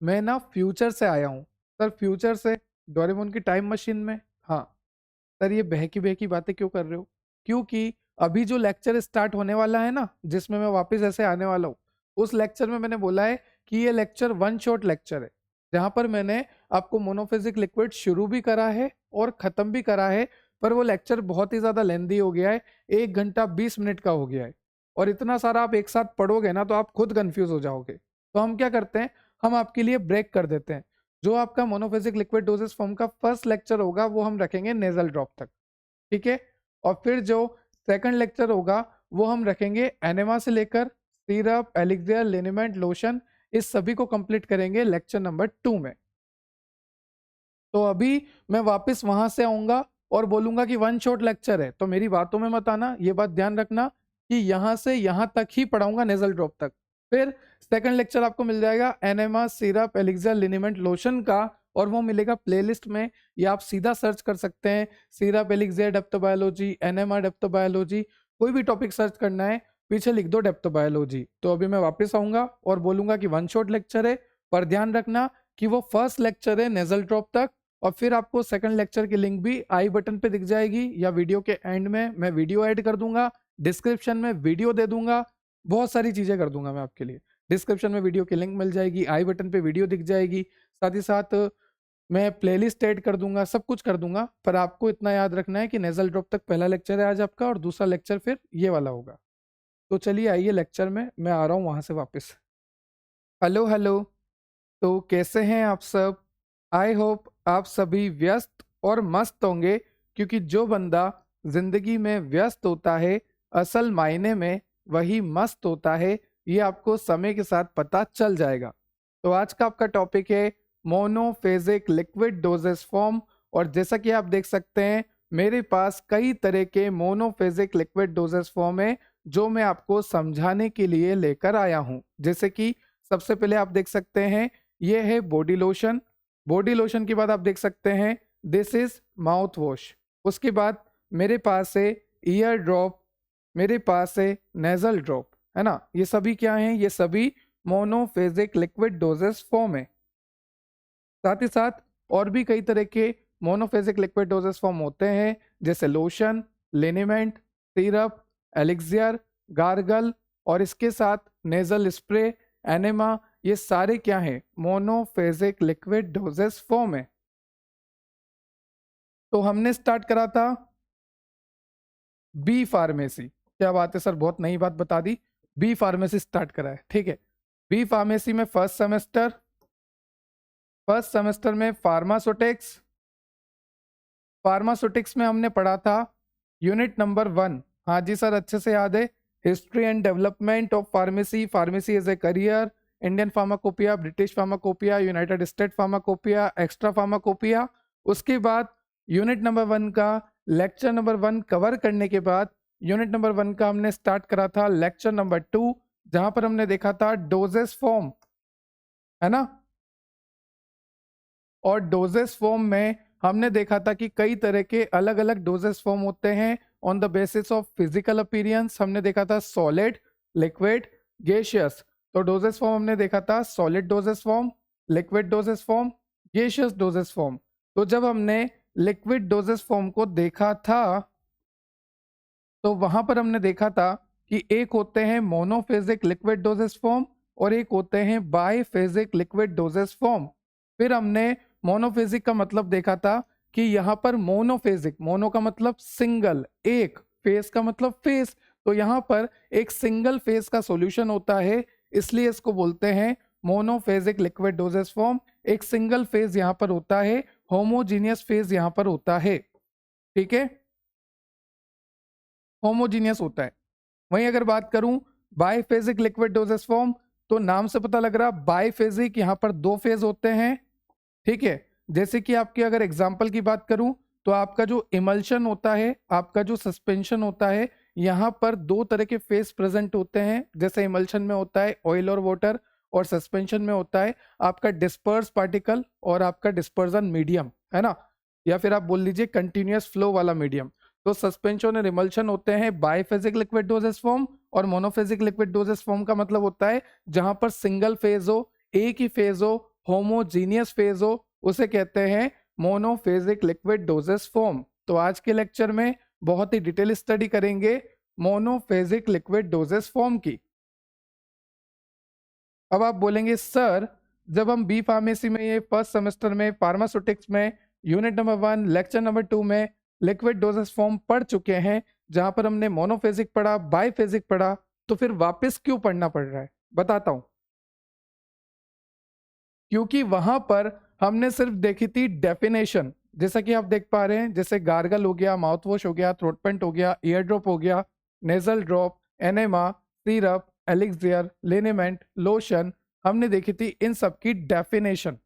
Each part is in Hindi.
मैं ना फ्यूचर से आया हूँ। सर फ्यूचर से डोरेमोन की टाइम मशीन में? हाँ। सर ये बहकी-बहकी बातें क्यों कर रहे हो? क्योंकि अभी जो लेक्चर स्टार्ट होने वाला है ना, जिसमें मैं वापस ऐसे आने वाला हूँ, उस लेक्चर में मैंने बोला है कि ये लेक्चर वन शॉट लेक्चर है। जहाँ पर मैंने आपको मोनोफिजिक लिक्विड शुरू भी करा है और ख़त्म भी करा है, पर वो लेक्चर बहुत ही ज़्यादा लेंदी हो गया है, 1 घंटा 20 मिनट का हो गया है। और इतना सारा आप एक साथ पढ़ोगे ना तो आप खुद कन्फ्यूज़ हो जाओगे। तो हम क्या करते हैं, हम आपके लिए ब्रेक कर देते हैं। जो आपका मोनोफिजिक लिक्विड डोसेज फॉर्म का फर्स्ट लेक्चर होगा वो हम रखेंगे नेजल ड्रॉप तक, ठीक है? और फिर जो सेकंड लेक्चर होगा वो हम रखेंगे एनेमा से लेकर सिरप, एलिक्सियर, लिनीमेंट, लोशन, इस सभी को कंप्लीट करेंगे लेक्चर नंबर 2 में। तो अभी मैं वापस वहां से आऊंगा और बोलूंगा कि वन शॉट लेक्चर है, तो मेरी बातों में मत आना, ये बात ध्यान रखना कि यहां से यहां तक ही पढ़ाऊंगा नेजल ड्रॉप तक। फिर सेकंड लेक्चर आपको मिल जाएगा enema, syrup, elixir, liniment, lotion का, और वो मिलेगा प्लेलिस्ट में, या आप सीधा सर्च कर सकते हैं सिरप, एलिक्सियर, डेप्थोबायोलॉजी, एनेमा, डेप्थोबायोलॉजी, कोई भी टॉपिक सर्च करना है पीछे लिख दो डेप्थोबायोलॉजी। तो अभी मैं वापस आऊंगा और बोलूंगा कि वन शॉट लेक्चर है, पर ध्यान रखना कि वो फर्स्ट लेक्चर है नेजल ड्रॉप तक। और फिर आपको सेकंड लेक्चर की लिंक भी आई बटन पे दिख जाएगी, या वीडियो के एंड में मैं वीडियो ऐड कर दूंगा, डिस्क्रिप्शन में वीडियो दे दूंगा, बहुत सारी चीजें कर दूंगा मैं आपके लिए। डिस्क्रिप्शन में वीडियो की लिंक मिल जाएगी, आई बटन पे वीडियो दिख जाएगी, साथ ही साथ मैं प्लेलिस्ट ऐड कर दूंगा, सब कुछ कर दूंगा। पर आपको इतना याद रखना है कि नेजल ड्रॉप तक पहला लेक्चर है आज आपका, और दूसरा लेक्चर फिर ये वाला होगा। तो चलिए आइए लेक्चर में, मैं आ रहा हूँ वहां से वापस। Hello hello. तो कैसे हैं आप सब? आई होप आप सभी व्यस्त और मस्त होंगे, क्योंकि जो बंदा जिंदगी में व्यस्त होता है असल मायने में वही मस्त होता है, ये आपको समय के साथ पता चल जाएगा। तो आज का आपका टॉपिक है मोनोफेजिक लिक्विड डोजेस फॉर्म। और जैसा कि आप देख सकते हैं मेरे पास कई तरह के मोनोफेजिक लिक्विड डोजेस फॉर्म है, जो मैं आपको समझाने के लिए लेकर आया हूं। जैसे कि सबसे पहले आप देख सकते हैं ये है बॉडी लोशन। बॉडी लोशन के बाद आप देख सकते हैं दिस इज माउथ वॉश। उसके बाद मेरे पास है ईयर ड्रॉप, मेरे पास है नेजल ड्रॉप, है ना? ये सभी क्या हैं? ये सभी मोनोफेजिक लिक्विड डोजेस फॉर्म है। साथ ही साथ और भी कई तरह के मोनोफेजिक लिक्विड डोजेस फॉर्म होते हैं, जैसे लोशन, लिनीमेंट, सिरप, एलिक्सियर, गार्गल, और इसके साथ नेजल स्प्रे, एनेमा, ये सारे क्या हैं? मोनोफेजिक लिक्विड डोजेस फॉर्म है। तो हमने स्टार्ट करा था बी फार्मेसी। क्या बात है सर, बहुत नई बात बता दी। बी फार्मेसी स्टार्ट करा है, ठीक है। बी फार्मेसी में फर्स्ट सेमेस्टर में फार्मास्यूटिक्स, फार्मास्यूटिक्स में हमने पढ़ा था यूनिट नंबर 1। हाँ जी सर, अच्छे से याद है। History and development of pharmacy, pharmacy as a career, Indian pharmacopoeia, British pharmacopoeia, United State pharmacopoeia, extra pharmacopoeia. उसके बाद यूनिट नंबर 1 का लेक्चर नंबर 1 कवर करने के बाद यूनिट नंबर 1 का हमने स्टार्ट करा था लेक्चर नंबर 2, जहां पर हमने देखा था डोजेस फॉर्म, है ना? और डोजेस फॉर्म में हमने देखा था कि कई तरह के अलग अलग डोजेस फॉर्म होते हैं on the basis of physical appearance. हमने देखा था सॉलिड, लिक्विड, गैसियस। तो डोजेस फॉर्म हमने देखा था solid doses form, liquid doses form, gaseous doses form. तो जब हमने लिक्विड डोजेस फॉर्म को देखा था तो वहां पर हमने देखा था कि एक होते हैं मोनोफेजिक लिक्विड डोजेस फॉर्म और एक होते हैं बाईफेजिक लिक्विड डोजेस फॉर्म। फिर हमने मोनोफेजिक का मतलब देखा था कि यहाँ पर मोनोफेजिक, मोनो का मतलब सिंगल, एक, फेज का मतलब फेज, तो यहाँ पर एक सिंगल फेज का सॉल्यूशन होता है, इसलिए इसको बोलते हैं मोनोफेजिक लिक्विड डोजेस फॉर्म। एक सिंगल फेज यहाँ पर होता है, होमोजीनियस फेज यहाँ पर होता है, ठीक है, होमोजीनियस होता है। वहीं अगर बात करूं बाईफेजिक लिक्विड डोजेस फॉर्म, तो नाम से पता लग रहा बाईफेजिक, यहाँ पर दो फेज होते हैं, ठीक है। जैसे कि आपकी अगर एग्जांपल की बात करूं तो आपका जो इमल्शन होता है, आपका जो सस्पेंशन होता है, यहाँ पर दो तरह के फेज प्रेजेंट होते हैं। जैसे इमल्शन में होता है ऑयल और वाटर, और सस्पेंशन में होता है आपका डिस्पर्स पार्टिकल और आपका डिस्पर्जन मीडियम, है ना? या फिर आप बोल लीजिए कंटिन्यूअस फ्लो वाला मीडियम। तो सस्पेंशन और इमल्शन होते हैं बाईफेजिक लिक्विड डोजेस फॉर्म, और मोनोफेजिक लिक्विड डोजेस फॉर्म का मतलब होता है जहां पर सिंगल फेज हो, एक ही फेज हो, होमोजीनियस फेज हो उसे कहते हैं मोनोफेजिक लिक्विड डोजेस फॉर्म। तो आज के लेक्चर में बहुत ही डिटेल स्टडी करेंगे मोनोफेजिक लिक्विड डोजेस फॉर्म की। अब आप बोलेंगे सर, जब हम बी फार्मेसी में ये फर्स्ट सेमेस्टर में फार्मास्यूटिक्स में यूनिट नंबर 1 लेक्चर नंबर 2 में लिक्विड डोजेस फॉर्म पढ़ चुके हैं, जहां पर हमने मोनोफेजिक पढ़ा, बायफेजिक पढ़ा, तो फिर वापस क्यों पढ़ना पड़ रहा है? बताता हूं। क्योंकि वहां पर हमने सिर्फ देखी थी डेफिनेशन, जैसा कि आप देख पा रहे हैं, जैसे गार्गल हो गया, माउथ वॉश हो गया, थ्रोट पेंट हो गया, ईयर ड्रॉप हो गया, nasal drop, enema, syrup, elixir, liniment, lotion, हमने देखी थी इन सब की डेफिनेशन।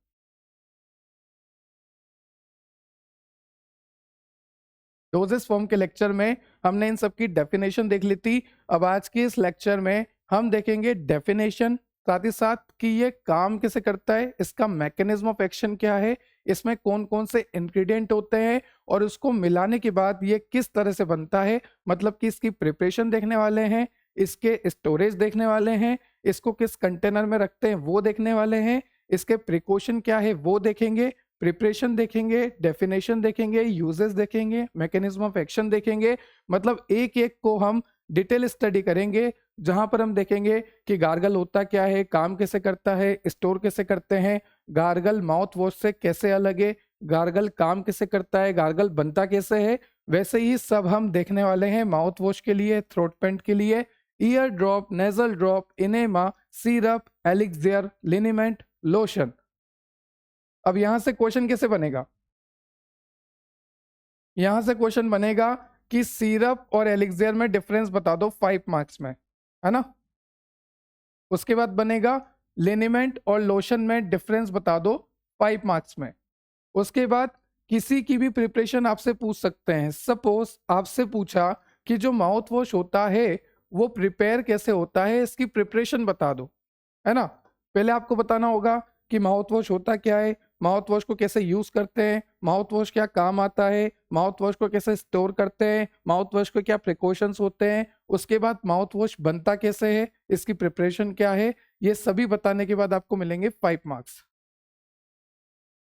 डोजेस फॉर्म के लेक्चर में हमने इन सब की डेफिनेशन देख ली थी। अब आज के इस लेक्चर में हम देखेंगे डेफिनेशन, साथ ही साथ कि ये काम कैसे करता है, इसका मैकेनिज्म ऑफ एक्शन क्या है, इसमें कौन कौन से इंग्रेडिएंट होते हैं और उसको मिलाने के बाद ये किस तरह से बनता है, मतलब कि इसकी प्रिपरेशन देखने वाले हैं, इसके स्टोरेज देखने वाले हैं, इसको किस कंटेनर में रखते हैं वो देखने वाले हैं, इसके प्रिकॉशन क्या है वो देखेंगे, प्रिपरेशन देखेंगे, डेफिनेशन देखेंगे, यूजेस देखेंगे, मैकेनिज्म ऑफ एक्शन देखेंगे। मतलब एक एक को हम डिटेल स्टडी करेंगे, जहां पर हम देखेंगे कि गार्गल होता क्या है, काम कैसे करता है, स्टोर कैसे करते हैं, गार्गल माउथ वॉश से कैसे अलग है, गार्गल काम कैसे करता है, गार्गल बनता कैसे है। वैसे ही सब हम देखने वाले हैं माउथ वॉश के लिए, थ्रोट पेंट के लिए, ear drop, nasal drop, enema, syrup, elixir, liniment, lotion. अब यहां से क्वेश्चन कैसे बनेगा? यहां से क्वेश्चन बनेगा कि सिरप और एलिक्सियर में डिफरेंस बता दो 5 मार्क्स में, है ना। उसके बाद बनेगा लिनीमेंट और लोशन में डिफरेंस बता दो 5 मार्क्स में। उसके बाद किसी की भी प्रिपरेशन आपसे पूछ सकते हैं। सपोज आपसे पूछा कि जो माउथ वॉश होता है वो प्रिपेयर कैसे होता है, इसकी प्रिपरेशन बता दो, है ना। पहले आपको बताना होगा कि माउथ वॉश होता क्या है, माउथ वॉश को कैसे यूज करते हैं, माउथ वॉश क्या काम आता है, माउथ वॉश को कैसे स्टोर करते हैं, माउथ वॉश को क्या प्रिकॉशंस होते हैं, उसके बाद माउथ वॉश बनता कैसे है, इसकी प्रिपरेशन क्या है, ये सभी बताने के बाद आपको मिलेंगे 5 मार्क्स।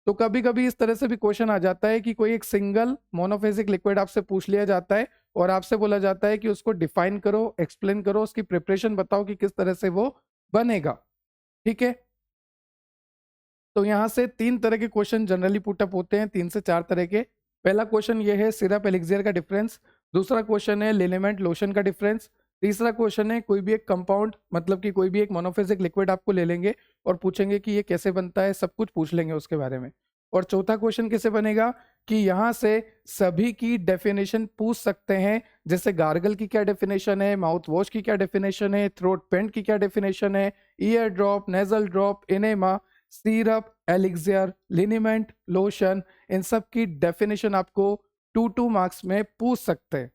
तो कभी कभी इस तरह से भी क्वेश्चन आ जाता है कि कोई एक सिंगल मोनोफेजिक लिक्विड आपसे पूछ लिया जाता है और आपसे बोला जाता है कि उसको डिफाइन करो, एक्सप्लेन करो, उसकी प्रिपरेशन बताओ कि किस तरह से वो बनेगा। ठीक है, तो यहां से 3 तरह के क्वेश्चन जनरली पुटअप होते हैं, 3 से 4 तरह के। पहला क्वेश्चन ये है सिरप एलिक्सियर का डिफरेंस, दूसरा क्वेश्चन है लिनेमेंट लोशन का डिफरेंस, तीसरा क्वेश्चन है कोई भी एक कंपाउंड, मतलब कि कोई भी एक मोनोफेजिक लिक्विड आपको ले लेंगे और पूछेंगे कि ये कैसे बनता है, सब कुछ पूछ लेंगे उसके बारे में। और चौथा क्वेश्चन कैसे बनेगा कि यहाँ से सभी की डेफिनेशन पूछ सकते हैं, जैसे गार्गल की क्या डेफिनेशन है, माउथ वॉश की क्या डेफिनेशन है, थ्रोट पेंट की क्या डेफिनेशन है, ear drop, nasal drop, enema, syrup, elixir, liniment, lotion, इन सब की डेफिनेशन आपको 2 मार्क्स में पूछ सकते हैं।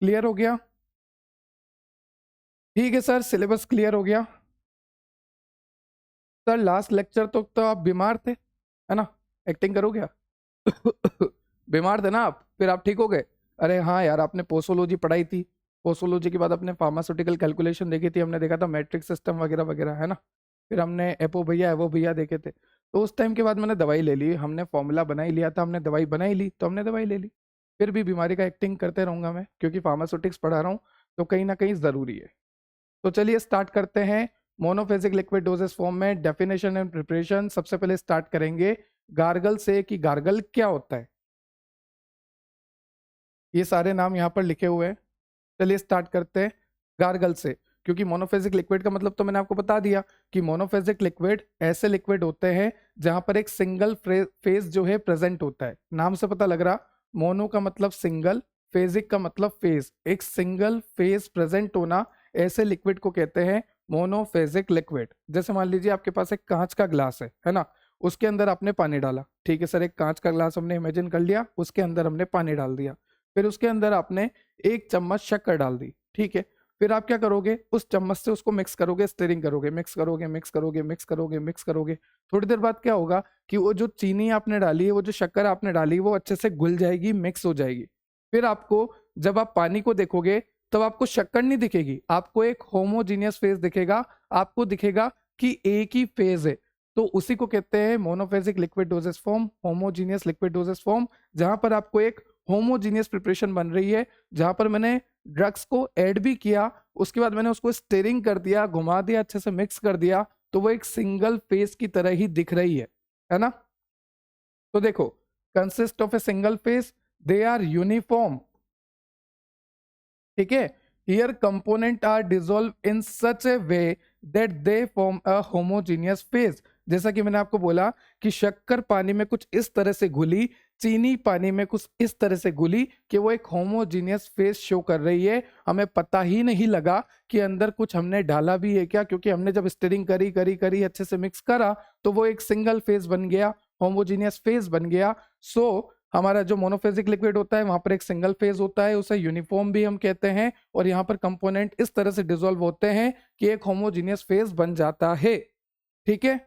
क्लियर हो गया? ठीक है सर, सिलेबस क्लियर हो गया। सर लास्ट लेक्चर तो आप बीमार थे, है ना, एक्टिंग करो क्या? बीमार थे ना आप, फिर आप ठीक हो गए? अरे हाँ यार, आपने पोसोलॉजी पढ़ाई थी, पोसोलॉजी के बाद अपने फार्मास्यूटिकल कैलकुलेशन देखी थी, हमने देखा था मैट्रिक्स सिस्टम वगैरह वगैरह, है ना। फिर हमने एपो भैया एवो भैया देखे थे। तो उस टाइम के बाद मैंने दवाई ले ली, हमने फॉर्मूला बना ही लिया था, हमने दवाई बना ही ली, तो हमने दवाई ले ली। फिर भी बीमारी का एक्टिंग करते रहूंगा मैं, क्योंकि फार्मास्यूटिक्स पढ़ा रहा हूँ, तो कहीं ना कहीं ज़रूरी है। तो चलिए स्टार्ट करते हैं मोनोफेजिक लिक्विड डोजेस फॉर्म में डेफिनेशन एंड प्रिपरेशन। सबसे पहले स्टार्ट करेंगे गार्गल से कि गार्गल क्या होता है। ये सारे नाम यहाँ पर लिखे हुए हैं। चलिए स्टार्ट करते हैं गार्गल से, क्योंकि मोनोफेजिक लिक्विड का मतलब तो मैंने आपको बता दिया कि मोनोफेजिक लिक्विड ऐसे लिक्विड होते हैं जहां पर एक सिंगल फेज जो है प्रेजेंट होता है। नाम से पता लग रहा, मोनो का मतलब सिंगल, फेजिक का मतलब फेज, एक सिंगल फेज प्रेजेंट होना, ऐसे लिक्विड को कहते हैं मोनोफेजिक लिक्विड। जैसे मान लीजिए आपके पास एक कांच का ग्लास है ना, उसके अंदर आपने पानी डाला। ठीक है सर, एक कांच का ग्लास हमने इमेजिन कर लिया, उसके अंदर हमने पानी डाल दिया, फिर उसके अंदर आपने 1 चम्मच शक्कर डाल दी। ठीक है, फिर आप क्या करोगे, उस चम्मच से उसको मिक्स करोगे, स्टिरिंग करोगे, मिक्स करोगे, मिक्स करोगे, मिक्स करोगे, मिक्स करोगे। थोड़ी देर बाद क्या होगा कि वो जो चीनी आपने डाली है, वो जो शक्कर आपने डाली, वो अच्छे से घुल जाएगी, मिक्स हो जाएगी। फिर आपको, जब आप पानी को देखोगे, तब आपको शक्कर नहीं दिखेगी, आपको एक होमोजीनियस फेज दिखेगा। आपको दिखेगा कि एक ही फेज है, तो उसी को कहते हैं monophasic liquid doses form, homogeneous liquid doses form, जहां पर आपको एक होमोजीनियस प्रिपरेशन बन रही है, जहां पर मैंने ड्रग्स को ऐड भी किया, उसके बाद मैंने उसको स्टीयरिंग कर दिया, घुमा दिया, अच्छे से मिक्स कर दिया, तो वो एक सिंगल फेज की तरह ही दिख रही है ना। तो देखो, consist of a single phase, they are uniform, ठीक है। Here component are dissolve in such a way that they form a homogeneous phase. जैसा कि मैंने आपको बोला कि शक्कर पानी में कुछ इस तरह से घुली, चीनी पानी में कुछ इस तरह से घुली कि वो एक होमोजीनियस फेज शो कर रही है। हमें पता ही नहीं लगा कि अंदर कुछ हमने डाला भी है क्या, क्योंकि हमने जब स्टीयरिंग करी करी करी अच्छे से मिक्स करा तो वो एक सिंगल फेज बन गया, होमोजीनियस फेज बन गया। सो हमारा जो मोनोफेजिक लिक्विड होता है वहां पर एक सिंगल फेज होता है, उसे यूनिफॉर्म भी हम कहते हैं, और यहाँ पर कंपोनेंट इस तरह से डिसॉल्व होते हैं कि एक होमोजीनियस फेज बन जाता है, ठीक है।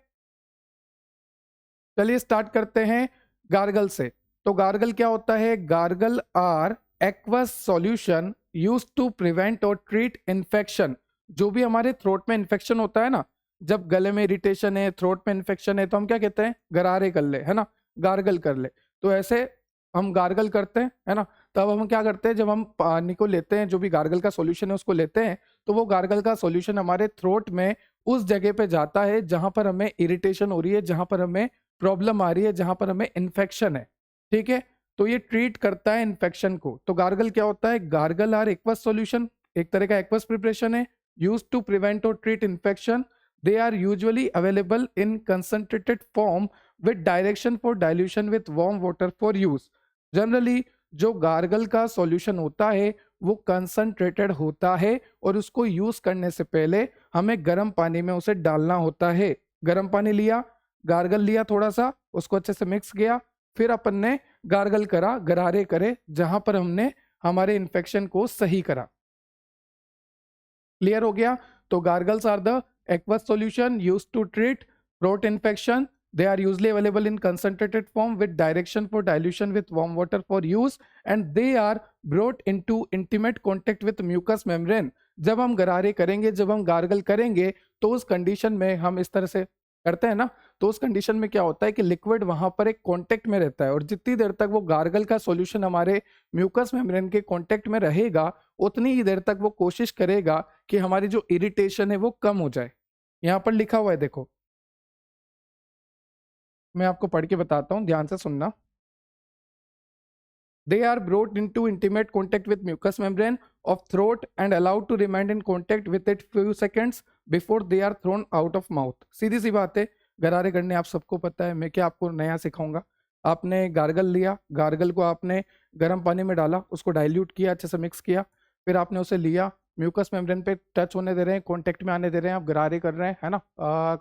चलिए स्टार्ट करते हैं गार्गल से। तो गार्गल क्या होता है? Gargle are aqueous solution use to prevent or treat infection. जो भी हमारे थ्रोट में इन्फेक्शन होता है ना, जब गले में इरिटेशन है, थ्रोट में इन्फेक्शन है, तो हम क्या कहते हैं? गरारे कर ले, है ना, गार्गल कर ले। तो ऐसे हम गार्गल करते हैं, है ना। तब हम क्या करते हैं, जब हम पानी को लेते हैं, जो भी गार्गल का सॉल्यूशन है उसको लेते हैं, तो वो गार्गल का सॉल्यूशन हमारे थ्रोट में उस जगह पे जाता है जहां पर हमें इरिटेशन हो रही है, जहां पर हमें प्रॉब्लम आ रही है, जहां पर हमें इन्फेक्शन है, ठीक है। तो ये ट्रीट करता है इन्फेक्शन को। तो गार्गल क्या होता है? गार्गल आर एक्वस सॉल्यूशन, एक तरह का एक्वस प्रिपरेशन है, use to prevent or treat infection. They are usually available in concentrated form with direction for dilution with warm water for use. Generally जो गार्गल का सॉल्यूशन होता है वो कंसंट्रेटेड होता है, और उसको यूज करने से पहले हमें गर्म पानी में उसे डालना होता है। गर्म पानी लिया, गार्गल लिया थोड़ा सा, उसको अच्छे से मिक्स किया, फिर अपन ने गार्गल करा, गरारे करे जहां पर हमने हमारे इन्फेक्शन को सही करा। क्लियर हो गया? तो gargles are the aqueous solution used to treat throat infection. They are usually available in concentrated form with direction for dilution with warm water for use, and they are brought into intimate contact with mucous membrane। जब हम गरारे करेंगे, जब हम गार्गल करेंगे, तो उस कंडीशन में हम इस तरह से करते हैं ना, तो उस कंडीशन में क्या होता है कि लिक्विड वहां पर एक कांटेक्ट में रहता है, और जितनी देर तक वो गार्गल का सॉल्यूशन हमारे म्यूकस मेम्ब्रेन के कांटेक्ट में रहेगा, उतनी ही देर तक वो कोशिश करेगा कि हमारी जो इरिटेशन है वो कम हो जाए। यहाँ पर लिखा हुआ है, देखो मैं आपको पढ़ के बताता हूं, ध्यान से सुनना। They are brought into intimate contact with mucous membrane of throat and allowed to remain in contact with it few seconds before they are thrown out of mouth। सीधी सी बात है, गरारे करने आप सबको पता है, मैं क्या आपको नया सिखाऊंगा। आपने गार्गल लिया, गार्गल को आपने गर्म पानी में डाला, उसको डाइल्यूट किया, अच्छे से मिक्स किया, फिर आपने उसे लिया, म्यूकस मेम्ब्रेन पे टच होने दे रहे हैं, कांटेक्ट में आने दे रहे हैं, आप गरारे कर रहे हैं, है ना,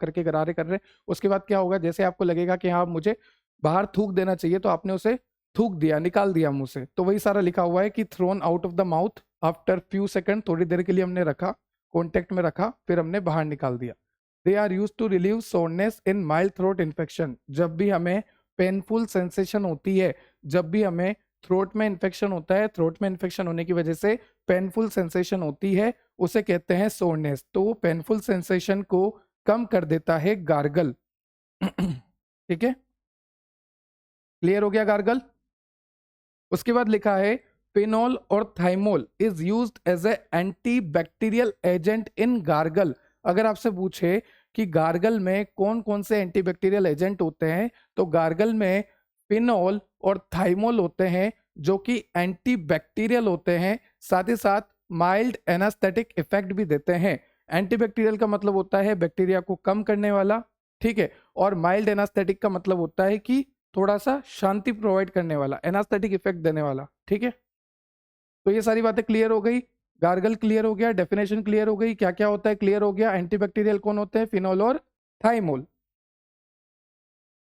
करके गरारे कर रहे हैं। उसके बाद क्या होगा, जैसे आपको लगेगा कि हाँ मुझे बाहर थूक देना चाहिए, तो आपने उसे थूक दिया, निकाल दिया मुंह से। तो वही सारा लिखा हुआ है कि thrown out of the mouth after few second, थोड़ी देर के लिए हमने रखा, कांटेक्ट में रखा, फिर हमने बाहर निकाल दिया। They are use to relieve soreness in mild throat infection. जब भी हमें पेनफुल सेंसेशन होती है, जब भी हमें थ्रोट में इन्फेक्शन होता है, थ्रोट में इन्फेक्शन होने की वजह से पेनफुल सेंसेशन होती है, उसे कहते हैं सोरनेस। तो पेनफुल सेंसेशन को कम कर देता है गार्गल। ठीक है, क्लियर हो गया गार्गल? उसके बाद लिखा है फिनोल और thymol is used as a anti bacterial agent in gargle. अगर आपसे पूछे कि गार्गल में कौन कौन से एंटी बैक्टीरियल एजेंट होते हैं, तो गार्गल में फिनोल और थाइमोल होते हैं, जो कि एंटी बैक्टीरियल होते हैं, साथ ही साथ माइल्ड एनास्थेटिक इफेक्ट भी देते हैं। एंटी बैक्टीरियल का मतलब होता है बैक्टीरिया को कम करने वाला, ठीक है, और माइल्ड एनास्थेटिक का मतलब होता है कि थोड़ा सा शांति प्रोवाइड करने वाला, एनास्थेटिक इफेक्ट देने वाला, ठीक है। तो ये सारी बातें क्लियर हो गई, गार्गल क्लियर हो गया, डेफिनेशन क्लियर हो गई, क्या क्या होता है क्लियर हो गया, एंटीबैक्टीरियल कौन होते हैं, फिनोल और थाइमोल।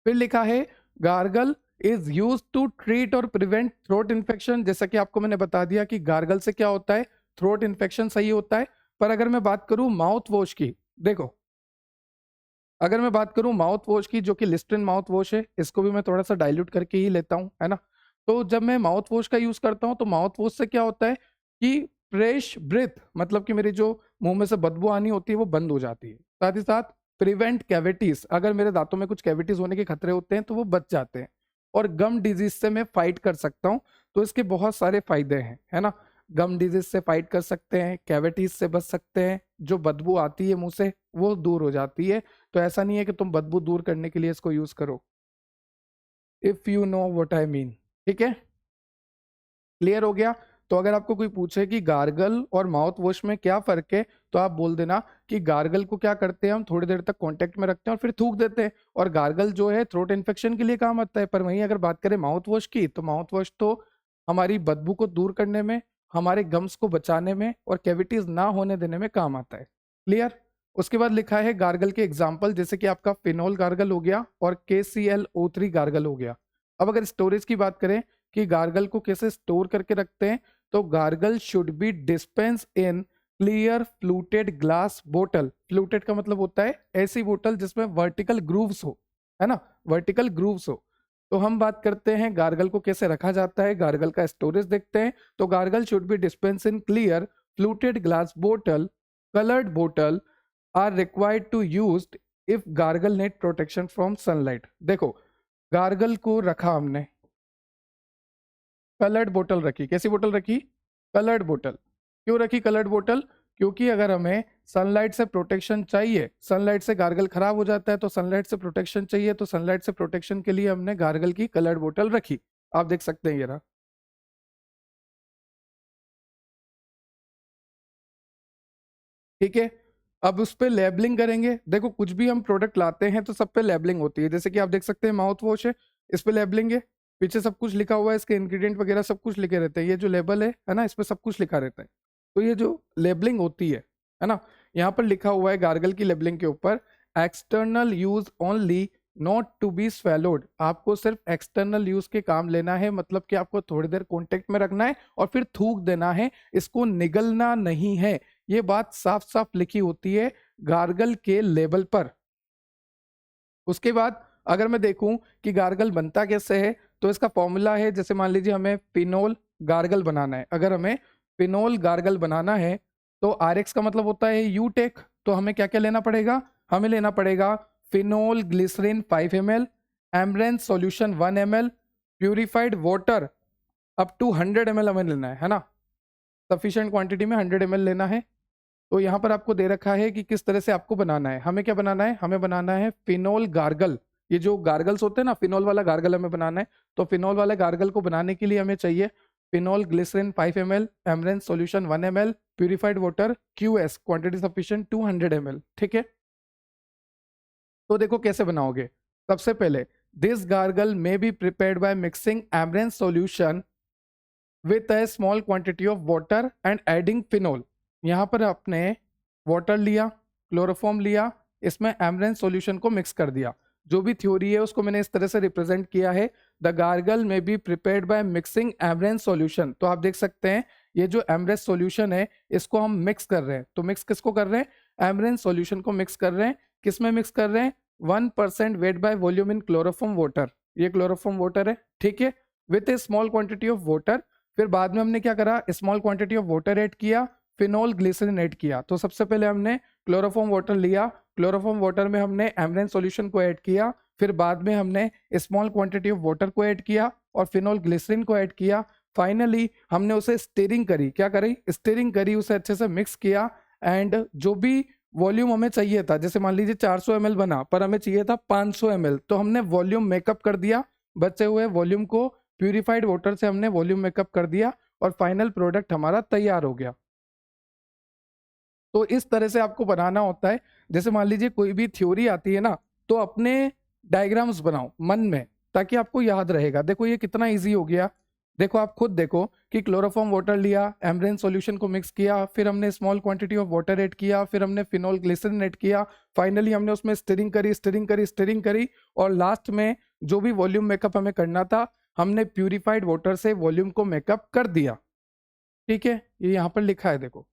फिर लिखा है gargle is use to treat or prevent throat infection. जैसा कि आपको मैंने बता दिया कि गार्गल से क्या होता है, थ्रोट इन्फेक्शन सही होता है। पर अगर मैं बात करूं माउथ वॉश की, देखो अगर मैं बात करूं माउथ वॉश की, जो कि लिस्ट्रिन माउथ वॉश है, इसको भी मैं थोड़ा सा डाइल्यूट करके ही लेता हूं, है ना। तो जब मैं माउथ वॉश का यूज करता हूं, तो माउथ वॉश से क्या होता है कि फ्रेश ब्रेथ, मतलब कि मेरी जो मुंह में से बदबू आनी होती है वो बंद हो जाती है। साथ ही साथ प्रिवेंट कैविटीज, अगर मेरे दांतों में कुछ कैविटीज होने के खतरे होते हैं तो वो बच जाते हैं। और गम डिजीज से मैं फाइट कर सकता हूँ, तो इसके बहुत सारे फायदे हैं, है ना। गम डिजीज से फाइट कर सकते हैं, कैविटीज से बच सकते हैं, जो बदबू आती है मुंह से वो दूर हो जाती है। तो ऐसा नहीं है कि तुम बदबू दूर करने के लिए इसको यूज करो, if you know what I mean. ठीक है, क्लियर हो गया। तो अगर आपको कोई पूछे कि गार्गल और माउथ वॉश में क्या फर्क है, तो आप बोल देना कि गार्गल को क्या करते हैं हम, थोड़ी देर तक कांटेक्ट में रखते हैं और फिर थूक देते हैं, और गार्गल जो है थ्रोट इन्फेक्शन के लिए काम आता है। पर वहीं अगर बात करें माउथ वॉश की, तो माउथ वॉश तो हमारी बदबू को दूर करने में, हमारे गम्स को बचाने में और कैविटीज ना होने देने में काम आता है। क्लियर। उसके बाद लिखा है गार्गल के एग्जाम्पल, जैसे कि आपका फिनोल गार्गल हो गया और KClO3 गार्गल हो गया। अब अगर स्टोरेज की बात करें कि गार्गल को कैसे स्टोर करके रखते हैं, तो gargle should be dispense in clear fluted glass बोतल। फ्लूटेड का मतलब होता है ऐसी बोतल जिसमें वर्टिकल ग्रूव्स हो, है ना, वर्टिकल ग्रूव्स हो। तो हम बात करते हैं गार्गल को कैसे रखा जाता है, गार्गल का स्टोरेज देखते हैं। तो gargle should be dispense in clear fluted glass बोतल, कलर्ड बोतल are required to used if gargle need protection from sunlight. देखो, गार्गल को रखा हमने, कलर्ड बोतल रखी। कैसी बोतल रखी? कलर्ड बोतल। क्यों रखी कलर्ड बोतल? क्योंकि अगर हमें सनलाइट से प्रोटेक्शन चाहिए, सनलाइट से गार्गल खराब हो जाता है, तो सनलाइट से प्रोटेक्शन चाहिए, तो सनलाइट से प्रोटेक्शन के लिए हमने गार्गल की कलर्ड बोतल रखी। आप देख सकते हैं ये रहा। ठीक है, अब उस पे लेबलिंग करेंगे। देखो, कुछ भी हम प्रोडक्ट लाते हैं तो सब पे लेबलिंग होती है। जैसे कि आप देख सकते हैं माउथ वॉश है, इस पे लेबलिंग है, पीछे सब कुछ लिखा हुआ है, इसके इंग्रेडिएंट वगैरह सब कुछ लिखे रहते हैं। ये जो लेबल है ना, इस पे सब कुछ लिखा रहता है। तो ये जो लेबलिंग होती है ना, यहाँ पर लिखा हुआ है गार्गल की लेबलिंग के ऊपर, external use only, not to be swallowed. आपको सिर्फ एक्सटर्नल यूज के काम लेना है, मतलब कि आपको थोड़ी देर कॉन्टेक्ट में रखना है और फिर थूक देना है, इसको निगलना नहीं है। ये बात साफ साफ लिखी होती है गार्गल के लेबल पर। उसके बाद अगर मैं देखूं कि गार्गल बनता कैसे है, तो इसका फॉर्मूला है, जैसे मान लीजिए हमें फिनोल गार्गल बनाना है। अगर हमें फिनोल गार्गल बनाना है तो RX का मतलब होता है यूटेक। तो हमें क्या क्या लेना पड़ेगा? हमें लेना पड़ेगा phenol glycerin 5 ml, amaranth solution 1 ml, purified water up to 100 ml हमें लेना है ना, सफिशिएंट क्वांटिटी में 100 ml लेना है। तो यहाँ पर आपको दे रखा है कि किस तरह से आपको बनाना है। हमें क्या बनाना है? हमें बनाना है फिनोल गार्गल। ये जो गार्गल्स होते हैं ना, फिनोल वाला गार्गल हमें बनाना है। तो फिनोल वाले गार्गल को बनाने के लिए हमें चाहिए phenol glycerin 5 ml, amaranth solution 1 ml, purified water QS quantity sufficient 200 ml। ठीक है, तो देखो कैसे बनाओगे। सबसे पहले, this gargle may be prepared by mixing amaranth solution with a small quantity of water and adding phenol. यहाँ पर आपने वाटर लिया, क्लोरोफॉर्म लिया, इसमें एमरेंस सॉल्यूशन को मिक्स कर दिया। जो भी थ्योरी है उसको मैंने इस तरह से रिप्रेजेंट किया है, the gargle may be prepared by mixing amaranth solution. तो आप देख सकते हैं ये जो एमरेंस सॉल्यूशन है इसको हम मिक्स कर रहे हैं। तो मिक्स किसको कर रहे हैं? एमरेंस सॉल्यूशन को मिक्स कर रहे हैं। किस में मिक्स कर रहे हैं? 1% weight by volume in chloroform water. ये क्लोरोफॉर्म वाटर है, ठीक है, with A small quantity of water. फिर बाद में हमने क्या करा? Small quantity of water add किया, फिनोल ग्लिसरीन ऐड किया। तो सबसे पहले हमने क्लोरोफॉर्म वाटर लिया, क्लोरोफॉर्म वाटर में हमने एमरेंस सॉल्यूशन को ऐड किया, फिर बाद में हमने स्मॉल क्वांटिटी ऑफ वाटर को ऐड किया और फिनोल ग्लिसरीन को ऐड किया। फाइनली हमने उसे स्टीरिंग करी। क्या करी? स्टीरिंग करी, उसे अच्छे से मिक्स किया। एंड जो भी वॉल्यूम हमें चाहिए था, जैसे मान लीजिए 400 ml बना, पर हमें चाहिए था 500 ml, तो हमने वॉल्यूम मेकअप कर दिया। बचे हुए वॉल्यूम को प्यूरिफाइड वाटर से हमने वॉल्यूम मेकअप कर दिया और फाइनल प्रोडक्ट हमारा तैयार हो गया। तो इस तरह से आपको बनाना होता है। जैसे मान लीजिए कोई भी थ्योरी आती है ना, तो अपने डायग्राम्स बनाओ मन में, ताकि आपको याद रहेगा। देखो ये कितना इजी हो गया। देखो आप खुद देखो कि क्लोरोफॉर्म वाटर लिया, एमरेंस सॉल्यूशन को मिक्स किया, फिर हमने small quantity of water add किया, फिर हमने फिनोल ग्लिसरीन ऐड किया, फाइनली हमने उसमें स्टीरिंग करी, स्टीरिंग करी, स्टीरिंग करी, और लास्ट में जो भी वॉल्यूम मेकअप हमें करना था, हमने प्यूरिफाइड वाटर से वॉल्यूम को मेकअप कर दिया। ठीक है, ये यहाँ पर लिखा है देखो।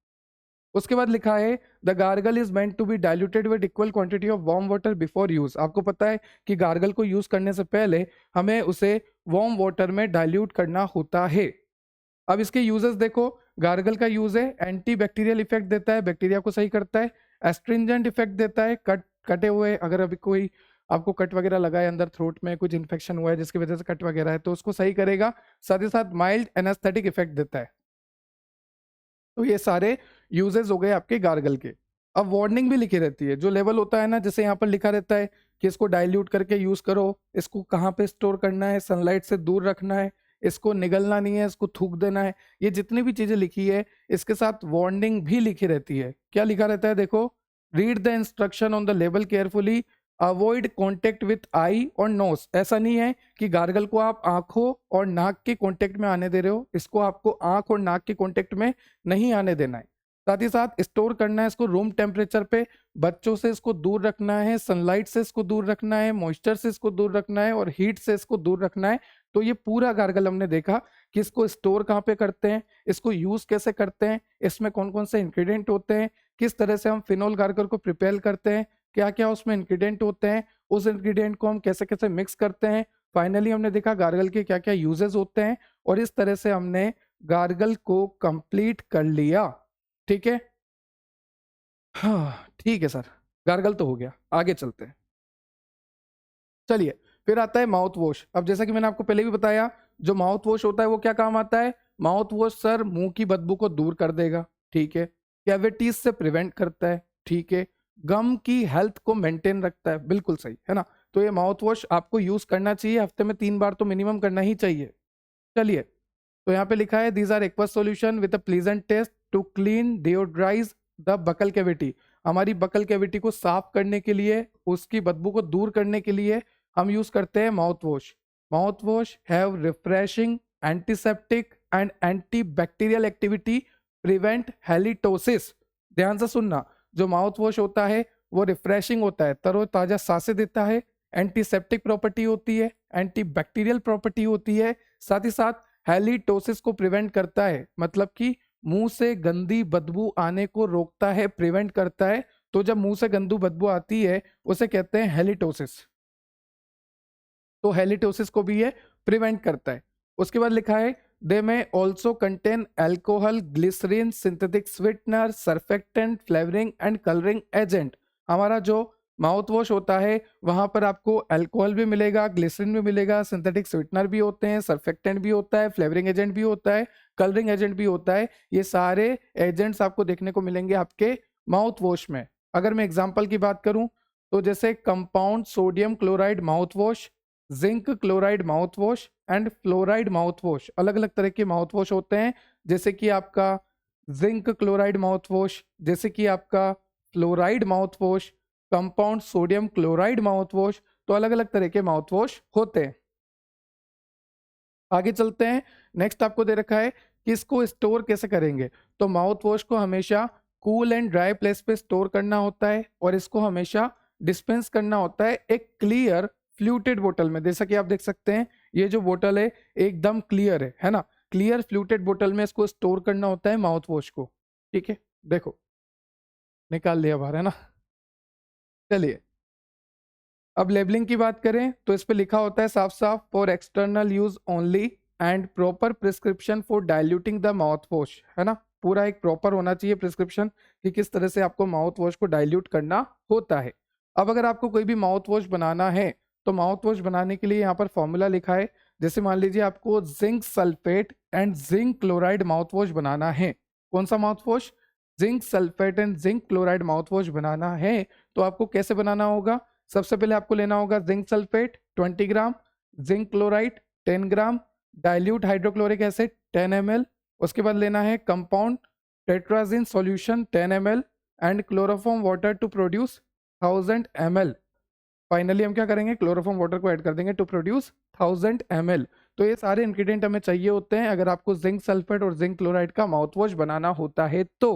उसके बाद लिखा है the gargle is meant to be diluted with equal quantity of warm water before use. आपको पता है कि गार्गल को यूज करने से पहले हमें उसे वार्म वाटर में डाइल्यूट करना होता है। अब इसके यूजेस देखो, गार्गल का यूज है एंटी बैक्टीरियल इफेक्ट देता है, बैक्टीरिया को सही करता है, एस्ट्रिंजेंट इफेक्ट देता है, कट कटे हुए, अगर अभी कोई आपको कट वगैरह लगा है अंदर थ्रोट में, कुछ इन्फेक्शन हुआ है जिसकी वजह से कट वगैरह है, तो उसको सही करेगा, साथ ही साथ माइल्ड एनेस्थेटिक इफेक्ट देता है। तो ये सारे यूजेस हो गए आपके गार्गल के। अब वार्निंग भी लिखी रहती है, जो लेवल होता है ना, जैसे यहाँ पर लिखा रहता है कि इसको डाइल्यूट करके यूज करो, इसको कहाँ पे स्टोर करना है, सनलाइट से दूर रखना है, इसको निगलना नहीं है, इसको थूक देना है, ये जितनी भी चीजें लिखी है इसके साथ वार्निंग भी लिखी रहती है। क्या लिखा रहता है देखो, read the instruction on the label carefully, avoid contact with I और नोज। ऐसा नहीं है कि गार्गल को आप आंखों और नाक के कॉन्टेक्ट में आने दे रहे हो, इसको आपको आंख और नाक के कॉन्टेक्ट में नहीं आने देना है। साथ ही साथ स्टोर करना है इसको रूम टेम्परेचर पे, बच्चों से इसको दूर रखना है, सनलाइट से इसको दूर रखना है, मॉइस्चर से इसको दूर रखना है और हीट से इसको दूर रखना है। तो ये पूरा गार्गल हमने देखा कि इसको स्टोर कहाँ पे करते हैं, इसको यूज कैसे करते हैं, इसमें कौन कौन से इंग्रेडिएंट होते हैं, किस तरह से हम फिनोल गार्गल को प्रिपेयर करते हैं, क्या क्या उसमें इंग्रेडिएंट होते हैं, उस इंग्रेडिएंट को हम कैसे कैसे मिक्स करते हैं। फाइनली हमने देखा गार्गल के क्या क्या यूजेस होते हैं, और इस तरह से हमने गार्गल को कंप्लीट कर लिया। ठीक है, हाँ ठीक है सर, गार्गल तो हो गया, आगे चलते हैं। चलिए, फिर आता है माउथ वॉश। अब जैसा कि मैंने आपको पहले भी बताया, जो माउथ वॉश होता है वो क्या काम आता है, माउथ वॉश सर मुंह की बदबू को दूर कर देगा, ठीक है, कैविटीज से प्रिवेंट करता है, ठीक है, गम की हेल्थ को मेंटेन रखता है, बिल्कुल सही है ना। तो ये माउथ वॉश आपको यूज करना चाहिए, हफ्ते में 3 बार तो मिनिमम करना ही चाहिए। चलिए, तो यहाँ पे लिखा है these are aqueous solution with a pleasant taste to clean deodorise the buccal cavity. हमारी बकल कैविटी को साफ करने के लिए, उसकी बदबू को दूर करने के लिए हम यूज करते हैं mouth wash. Mouth wash have refreshing, antiseptic and antibacterial activity, prevent halitosis. ध्यान से सुनना, जो माउथ वॉश होता है वो रिफ्रेशिंग होता है, तरोताजा सांसें देता है, एंटीसेप्टिक प्रॉपर्टी होती है, एंटीबैक्टीरियल प्रॉपर्टी होती है, साथ ही साथ हेलिटोसिस को प्रिवेंट करता है, मतलब कि मुंह से गंदी बदबू आने को रोकता है, प्रिवेंट करता है। तो जब मुंह से गंदू बदबू आती है उसे कहते हैं हेलिटोसिस। तो हेलिटोसिस को भी ये प्रिवेंट करता है। उसके बाद लिखा है they may also contain alcohol, glycerine, synthetic sweetener, surfactant, flavouring and colouring agent. हमारा जो माउथ वॉश होता है वहां पर आपको अल्कोहल भी मिलेगा, ग्लिसरीन भी मिलेगा, सिंथेटिक स्वीटनर भी होते हैं, सर्फेक्टेंट भी होता है, फ्लेवरिंग एजेंट भी होता है, कलरिंग एजेंट भी होता है। ये सारे एजेंट्स आपको देखने को मिलेंगे आपके माउथ वॉश में। अगर मैं एग्जाम्पल की बात करूं तो जैसे compound sodium chloride mouthwash, zinc chloride mouth wash and fluoride mouth wash, अलग अलग तरह के माउथ वॉश होते हैं। जैसे कि आपका जिंक क्लोराइड माउथ वॉश, जैसे कि आपका fluoride mouth wash, compound sodium chloride mouth wash, तो अलग अलग तरह के माउथ वॉश होते हैं। आगे चलते हैं। नेक्स्ट आपको दे रखा है कि इसको स्टोर कैसे करेंगे। तो माउथ वॉश को हमेशा कूल एंड ड्राई प्लेस पे स्टोर करना होता है, और इसको हमेशा डिस्पेंस करना होता है एक क्लियर फ्लूटेड बोतल में। जैसा कि आप देख सकते हैं ये जो बोतल है एकदम क्लियर है ना, क्लियर फ्लूटेड बोतल में इसको स्टोर करना होता है माउथ वॉश को। ठीक है, देखो निकाल लिया बाहर, है ना। चलिए, अब लेबलिंग की बात करें तो इस पे लिखा होता है साफ साफ, for external use only and proper prescription for diluting the mouth wash, है ना। पूरा एक प्रॉपर होना चाहिए प्रिस्क्रिप्शन कि किस तरह से आपको माउथ वॉश को डाइल्यूट करना होता है। अब अगर आपको कोई भी माउथ वॉश बनाना है तो माउथ वॉश बनाने के लिए यहाँ पर फॉर्मूला लिखा है। जैसे मान लीजिए आपको zinc sulphate and zinc chloride mouthwash बनाना है। कौन सा mouthwash, zinc sulphate and zinc chloride mouthwash बनाना है। तो आपको कैसे बनाना होगा, सबसे पहले आपको लेना होगा zinc sulphate 20 gram, zinc chloride 10 gram, dilute hydrochloric acid 10 ml। उसके बाद लेना है compound tartrazine solution 10 ml and chloroform water to produce 1000 ml। Finally हम क्या करेंगे, क्लोरोफॉर्म वाटर को ऐड कर देंगे टू प्रोड्यूस 1000 ml। तो ये सारे इंग्रेडिएंट हमें चाहिए होते हैं अगर आपको जिंक सल्फेट और जिंक क्लोराइड का माउथ वॉश बनाना होता है तो।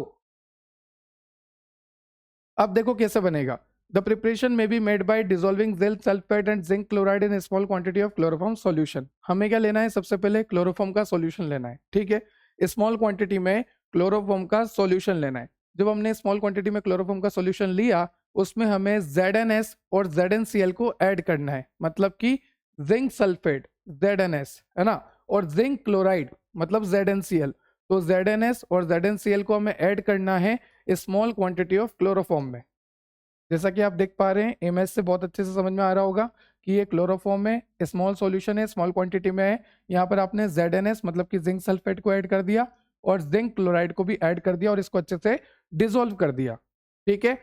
अब देखो कैसे बनेगा। द प्रिपरेशन में be made by dissolving zinc sulphate and zinc chloride in small quantity of chloroform solution. हमें क्या लेना है, सबसे पहले क्लोरोफॉर्म का सॉल्यूशन लेना है, ठीक है। स्मॉल क्वांटिटी में क्लोरोफॉर्म का सॉल्यूशन लेना है। जब हमने स्मॉल क्वांटिटी में क्लोरोफॉर्म का सॉल्यूशन लिया उसमें हमें ZnS और ZnCl को ऐड करना है, मतलब कि जिंक सल्फेट ZnS है ना, और जिंक क्लोराइड मतलब ZnCl। तो ZnS और ZnCl को हमें ऐड करना है स्मॉल क्वांटिटी ऑफ क्लोरोफॉर्म में। जैसा कि आप देख पा रहे हैं, इमेज से बहुत अच्छे से समझ में आ रहा होगा कि ये क्लोरोफॉर्म है, स्मॉल सॉल्यूशन है, स्मॉल क्वांटिटी में है। यहाँ पर आपने ZnS मतलब कि जिंक सल्फेट को ऐड कर दिया और जिंक क्लोराइड को भी ऐड कर दिया और इसको अच्छे से डिसॉल्व कर दिया। ठीक है,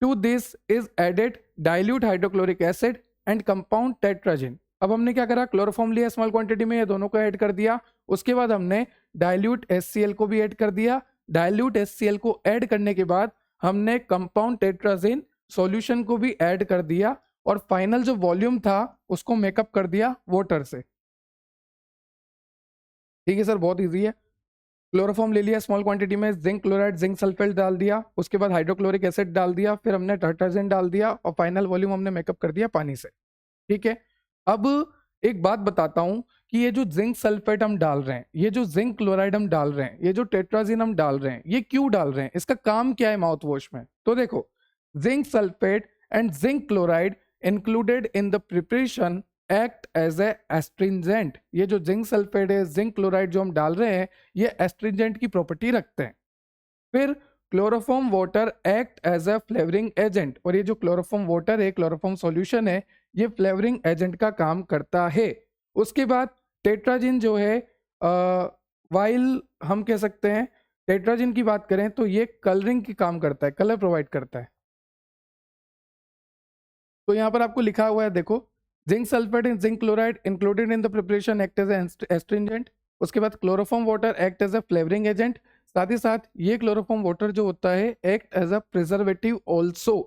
to this is added dilute hydrochloric acid and compound tartrazine. अब हमने क्या करा, क्लोरोफॉर्म लिया स्मॉल क्वांटिटी में, ये दोनों को ऐड कर दिया। उसके बाद हमने डाइल्यूट HCl को भी ऐड कर दिया। डाइल्यूट HCl को ऐड करने के बाद हमने कंपाउंड टेट्राजिन सॉल्यूशन को भी ऐड कर दिया और फाइनल जो वॉल्यूम था उसको मेकअप कर दिया वाटर से। ठीक है सर, बहुत इजी है। क्लोरोफॉर्म ले लिया स्मॉल क्वांटिटी में, जिंक क्लोराइड जिंक सल्फेट डाल दिया, उसके बाद हाइड्रोक्लोरिक एसिड डाल दिया, फिर हमने डिटर्जेंट डाल दिया और फाइनल वॉल्यूम हमने मेकअप कर दिया पानी से। ठीक है, अब एक बात बताता हूं कि ये जो जिंक सल्फेट हम डाल रहे हैं, ये जो जिंक क्लोराइड हम डाल रहे हैं, ये जो टेट्राजिन हम डाल रहे हैं, ये क्यों डाल रहे हैं, इसका काम क्या है माउथ वॉश में। तो देखो, zinc sulphate and zinc chloride included in the preparation act as a astringent. ये जो जिंक सल्फेट है, जिंक क्लोराइड जो हम डाल रहे हैं, ये एस्ट्रिंजेंट की प्रॉपर्टी रखते हैं। फिर chloroform water act as a flavouring agent, और ये जो क्लोरोफॉर्म वाटर है, क्लोरोफॉर्म सॉल्यूशन है, ये फ्लेवरिंग एजेंट का काम करता है। उसके बाद टेट्राजिन जो है, वाइल हम कह सकते हैं टेट्राजिन की बात करें तो ये कलरिंग की काम करता है, कलर प्रोवाइड करता है। तो यहाँ पर आपको लिखा हुआ है, देखो, zinc sulphate and zinc chloride included in the preparation act as astringent. उसके बाद chloroform water act as a flavouring agent. साथ ही साथ ये क्लोरोफॉर्म वाटर जो होता है act as a preservative also.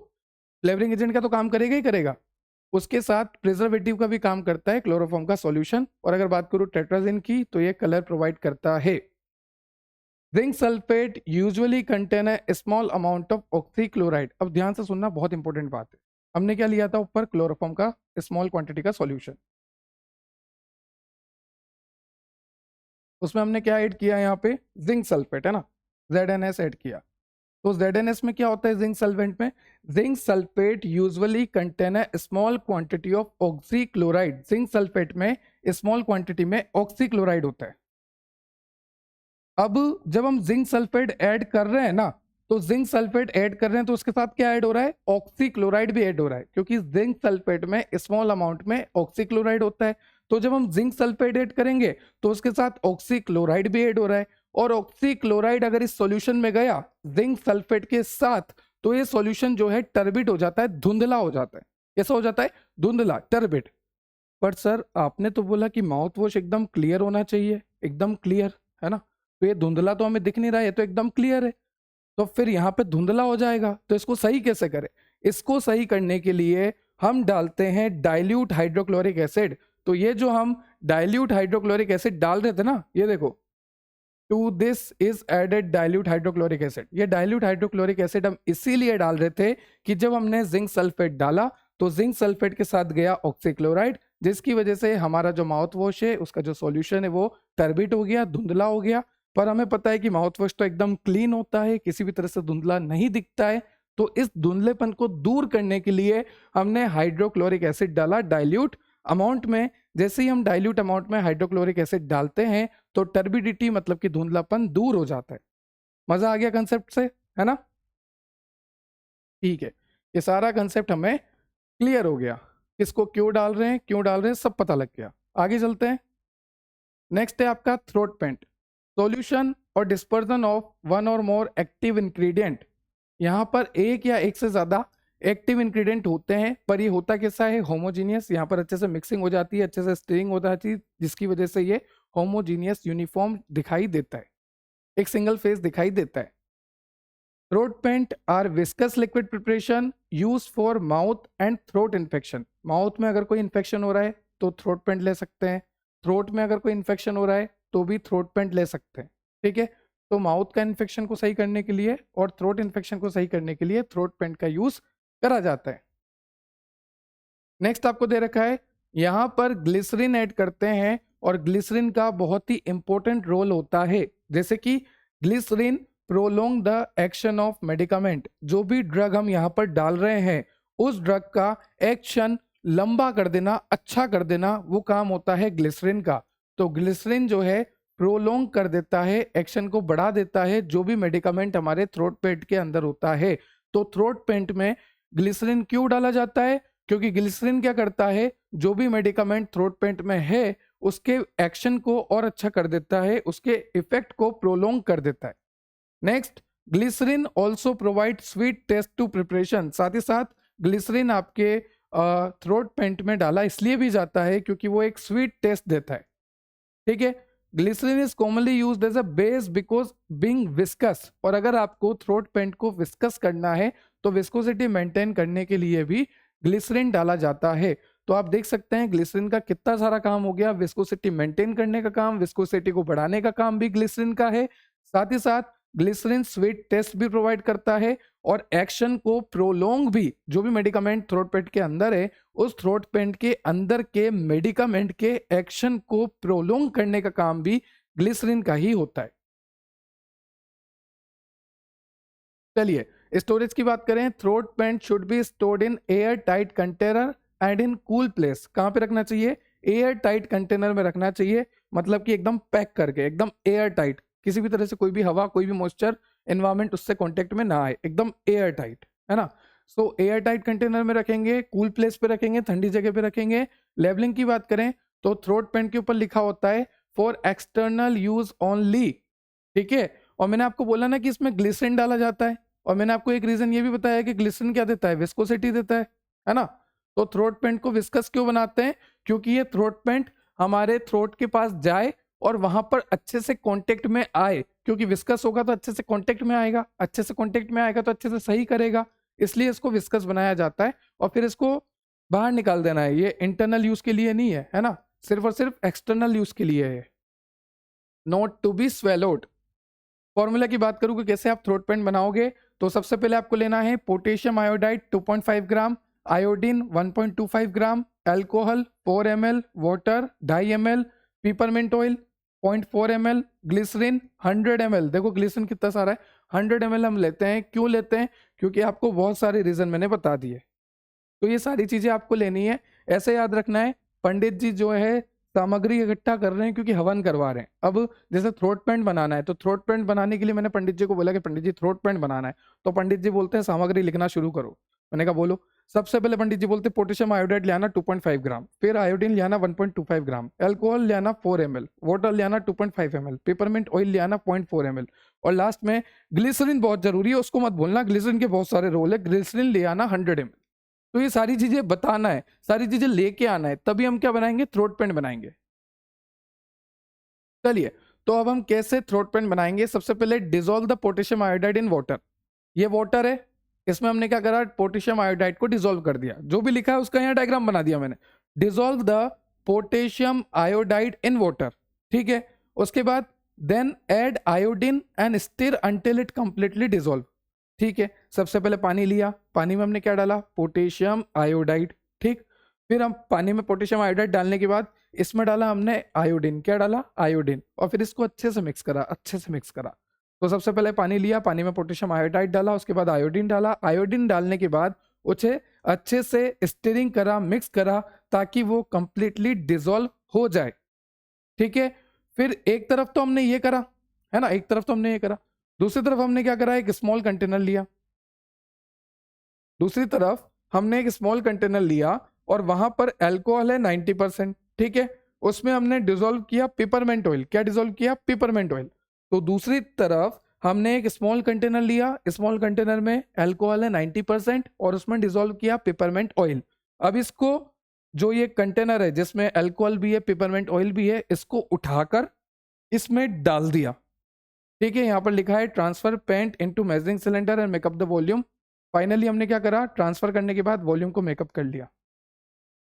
Flavouring agent का तो काम करेगा ही करेगा, उसके साथ प्रिजर्वेटिव का भी काम करता है क्लोरोफॉर्म का सॉल्यूशन। और अगर बात करूं टेट्राजिन की, तो ये कलर प्रोवाइड करता है। Zinc sulphate usually contain a small amount of oxychloride. अब ध्यान से सुनना, बहुत इंपॉर्टेंट बात है। हमने क्या लिया था ऊपर, क्लोरोफॉर्म का स्मॉल क्वांटिटी का सॉल्यूशन, उसमें हमने क्या ऐड किया, यहाँ पे जिंक सल्फेट है ना, ZnS ऐड किया। तो ZnS में क्या होता है, जिंक सल्फेट में, zinc sulphate usually contain a small quantity of oxychloride. Zinc sulphate में स्मॉल क्वांटिटी में ऑक्सीक्लोराइड होता है। अब जब हम जिंक सल्फेट ऐड कर रहे हैं ना, तो जिंक सल्फेट ऐड कर रहे हैं तो उसके साथ क्या ऐड हो रहा है, ऑक्सीक्लोराइड भी ऐड हो रहा है, क्योंकि जिंक सल्फेट में स्मॉल अमाउंट में ऑक्सीक्लोराइड होता है। तो जब हम जिंक सल्फेट ऐड करेंगे तो उसके साथ ऑक्सीक्लोराइड भी ऐड हो रहा है, और ऑक्सीक्लोराइड अगर इस सॉल्यूशन में गया जिंक सल्फेट के साथ, तो ये सॉल्यूशन जो है टर्बिड हो जाता है, धुंधला हो जाता है। कैसा हो जाता है, धुंधला, टर्बिड। पर सर आपने तो बोला कि माउथ वॉश एकदम क्लियर होना चाहिए, एकदम क्लियर, है ना। तो ये धुंधला तो हमें दिख नहीं रहा है, ये तो एकदम क्लियर है। तो फिर यहाँ पे धुंधला हो जाएगा, तो इसको सही कैसे करें। इसको सही करने के लिए हम डालते हैं डाइल्यूट हाइड्रोक्लोरिक एसिड। तो ये जो हम डाइल्यूट हाइड्रोक्लोरिक एसिड डाल रहे थे ना, ये देखो, to this is added dilute hydrochloric acid. ये डाइल्यूट हाइड्रोक्लोरिक एसिड हम इसीलिए डाल रहे थे कि जब हमने जिंक सल्फेट डाला तो जिंक सल्फेट के साथ गया ऑक्सीक्लोराइड, जिसकी वजह से हमारा जो माउथ वॉश है, उसका जो सॉल्यूशन है वो टर्बिड हो गया, धुंधला हो गया। पर हमें पता है कि माउथ वॉश तो एकदम क्लीन होता है, किसी भी तरह से धुंधला नहीं दिखता है। तो इस धुंधलेपन को दूर करने के लिए हमने हाइड्रोक्लोरिक एसिड डाला डाइल्यूट अमाउंट में। जैसे ही हम डाइल्यूट अमाउंट में हाइड्रोक्लोरिक एसिड डालते हैं तो टर्बिडिटी मतलब कि धुंधलापन दूर हो जाता है। मजा आ गया कंसेप्ट से, है ना। ठीक है, ये सारा कंसेप्ट हमें क्लियर हो गया, किसको क्यों डाल रहे हैं, क्यों डाल रहे हैं, सब पता लग गया। आगे चलते हैं। नेक्स्ट है आपका थ्रोट पेंट, सॉल्यूशन और डिस्पर्जन ऑफ वन और मोर एक्टिव इंग्रेडिएंट। यहाँ पर एक या एक से ज्यादा एक्टिव इंग्रेडिएंट होते हैं, पर ये होता कैसा है, होमोजीनियस। यहाँ पर अच्छे से मिक्सिंग हो जाती है, अच्छे से स्टीरिंग हो जाती है, जिसकी वजह से ये होमोजीनियस यूनिफॉर्म दिखाई देता है, एक सिंगल फेस दिखाई देता है। Throat paint are viscous liquid preparation use for mouth and throat infection. Mouth में अगर कोई इन्फेक्शन हो रहा है तो थ्रोट पेंट ले सकते हैं, थ्रोट में अगर कोई इन्फेक्शन हो रहा है तो भी थ्रोट पेंट ले सकते हैं। ठीक है, तो माउथ का इन्फेक्शन को सही करने के लिए और थ्रोट इन्फेक्शन को सही करने के लिए थ्रोट पेंट का यूज करा जाता है। नेक्स्ट आपको दे रखा है, यहां पर ग्लिसरीन ऐड करते हैं और ग्लिसरीन का बहुत ही इंपॉर्टेंट रोल होता है। जैसे कि glycerine prolong the action of medicament. जो भी ड्रग हम यहाँ पर डाल रहे हैं, उस ड्रग का एक्शन लंबा कर देना, अच्छा कर देना, वो काम होता है ग्लिसरीन का। तो ग्लिसरीन जो है प्रोलोंग कर देता है, एक्शन को बढ़ा देता है, जो भी मेडिकामेंट हमारे थ्रोट पेंट के अंदर होता है। तो थ्रोट पेंट में ग्लिसरीन क्यों डाला जाता है? क्योंकि ग्लिसरीन क्या करता है, जो भी मेडिकामेंट थ्रोट पेंट में है उसके एक्शन को और अच्छा कर देता है, उसके इफेक्ट को प्रोलोंग कर देता है। Next, glycerine also provide sweet taste to preparation. साथ ही साथ ग्लिसरीन आपके थ्रोट पेंट में डाला इसलिए भी जाता है क्योंकि वो एक स्वीट टेस्ट देता है। ठीक है, glycerine is commonly used as a base because being viscous. और अगर आपको थ्रोट पेंट को विस्कस करना है तो विस्कोसिटी मेंटेन करने के लिए भी ग्लिसरीन डाला जाता है। तो आप देख सकते हैं ग्लिसरीन का कितना सारा काम हो गया, विस्कोसिटी मेंटेन करने का काम, विस्कोसिटी को बढ़ाने का काम भी ग्लिसरीन का है। साथ ही साथ ग्लिसरीन स्वीट टेस्ट भी प्रोवाइड करता है और एक्शन को प्रोलोंग भी, जो भी मेडिकामेंट थ्रोट पेंट के अंदर है उस थ्रोट पेंट के अंदर के मेडिकामेंट के एक्शन को प्रोलोंग करने का काम भी ग्लिसरीन का ही होता है। चलिए स्टोरेज की बात करें, throat paint should be stored in air tight container and in cool place. कहां पे रखना चाहिए? एयर टाइट कंटेनर में रखना चाहिए, मतलब कि एकदम पैक करके, एकदम एयर टाइट, किसी भी तरह से कोई भी हवा, कोई भी मॉइस्चर, एनवायरमेंट उससे कांटेक्ट में ना आए, एकदम एयर टाइट, है ना। सो एयर टाइट कंटेनर में रखेंगे, कूल प्लेस पे रखेंगे, ठंडी जगह पे रखेंगे। लेबलिंग की बात करें तो थ्रोट पेंट के ऊपर लिखा होता है फॉर एक्सटर्नल यूज ओनली। ठीक है, और मैंने आपको बोला ना कि इसमें ग्लिसरीन डाला जाता है, और मैंने आपको एक रीजन ये भी बताया कि ग्लिसरीन क्या देता है, विस्कोसिटी देता है ना। तो थ्रोट पेंट को विस्कस क्यों बनाते हैं? क्योंकि ये थ्रोट पेंट हमारे थ्रोट के पास जाए और वहां पर अच्छे से कांटेक्ट में आए, क्योंकि विस्कस होगा तो अच्छे से कांटेक्ट में आएगा, अच्छे से कांटेक्ट में आएगा तो अच्छे से सही करेगा, इसलिए इसको विस्कस बनाया जाता है। और फिर इसको बाहर निकाल देना है, ये इंटरनल यूज के लिए नहीं है ना, सिर्फ और सिर्फ एक्सटर्नल यूज के लिए है। Not to be swallowed. Formula की बात करूँ कि कैसे आप थ्रोट पेंट बनाओगे, तो सबसे पहले आपको लेना है potassium iodide 2.5 gram, iodine 1.25 gram, alcohol 4 ml, water 2.5 ml, peppermint oil 0.4 ml, glycerin 100 ml। देखो ग्लिसरीन कितना सारा है, 100 ml हम लेते हैं। क्यों लेते हैं? क्योंकि आपको बहुत सारे रीजन मैंने बता दिए। तो ये सारी चीजें आपको लेनी है। ऐसे याद रखना है, पंडित जी जो है सामग्री इकट्ठा कर रहे हैं क्योंकि हवन करवा रहे हैं। अब जैसे थ्रोट पेंट बनाना है, तो थ्रोट पेंट बनाने के लिए मैंने पंडित जी को बोला कि पंडित जी थ्रोट पेंट बनाना है, तो पंडित जी बोलते हैं सामग्री लिखना शुरू करो। मैंने कहा बोलो। सबसे पहले पंडित जी बोलते पोटेशियम आयोडाइड लेना 2.5 ग्राम, फिर आयोडीन लेना 1.25 ग्राम, अल्कोहल लेना 4 ml, वाटर लेना 2.5 ml, पेपरमिंट ऑयल लेना 0.4 ml, और लास्ट में ग्लिसरीन बहुत जरूरी है, उसको मत भूलना, ग्लिसरीन के बहुत सारे रोल है, ग्लिसरीन ले आना 100 ml। तो ये सारी चीजें बताना है, सारी चीजें लेके आना है, तभी हम क्या बनाएंगे, थ्रोट पेंट बनाएंगे। चलिए, तो अब हम कैसे थ्रोट पेंट बनाएंगे। सबसे पहले dissolve the potassium iodide in water. ये वाटर है, इसमें हमने क्या करा, पोटेशियम आयोडाइड को डिसॉल्व कर दिया, जो भी लिखा है उसका यहाँ डायग्राम बना दिया मैंने। Dissolve the potassium iodide in water. ठीक है, उसके बाद then add iodine and stir until it completely dissolve. ठीक है, सबसे पहले पानी लिया, पानी में हमने क्या डाला, पोटेशियम आयोडाइड। ठीक, फिर हम पानी में पोटेशियम आयोडाइड डालने के बाद इसमें डाला हमने आयोडीन, क्या डाला, आयोडीन, और फिर इसको अच्छे से मिक्स करा, अच्छे से मिक्स करा। तो सबसे पहले पानी लिया, पानी में पोटेशियम आयोडाइड डाला, उसके बाद आयोडीन डाला, आयोडीन डालने के बाद उसे अच्छे से स्टीरिंग करा, मिक्स करा, ताकि वो कंप्लीटली डिसॉल्व हो जाए। ठीक है, फिर एक तरफ तो हमने ये करा, है ना, एक तरफ तो हमने ये करा, दूसरी तरफ हमने क्या करा, एक स्मॉल कंटेनर लिया, दूसरी तरफ हमने एक स्मॉल कंटेनर लिया और वहां पर अल्कोहल है 90%। ठीक है, उसमें हमने डिसॉल्व किया पेपरमेंट ऑयल, क्या डिसॉल्व किया, पेपरमेंट ऑयल। तो दूसरी तरफ हमने एक स्मॉल कंटेनर लिया, स्मॉल कंटेनर में अल्कोहल है 90% और उसमें डिसॉल्व किया पेपरमेंट ऑयल। अब इसको, जो ये कंटेनर है जिसमें अल्कोहल भी है, पेपरमेंट ऑयल भी है, इसको उठाकर इसमें डाल दिया। ठीक है, यहाँ पर लिखा है transfer paint into measuring cylinder and make up the volume. Finally हमने क्या करा, ट्रांसफर करने के बाद वॉल्यूम को मेकअप कर लिया।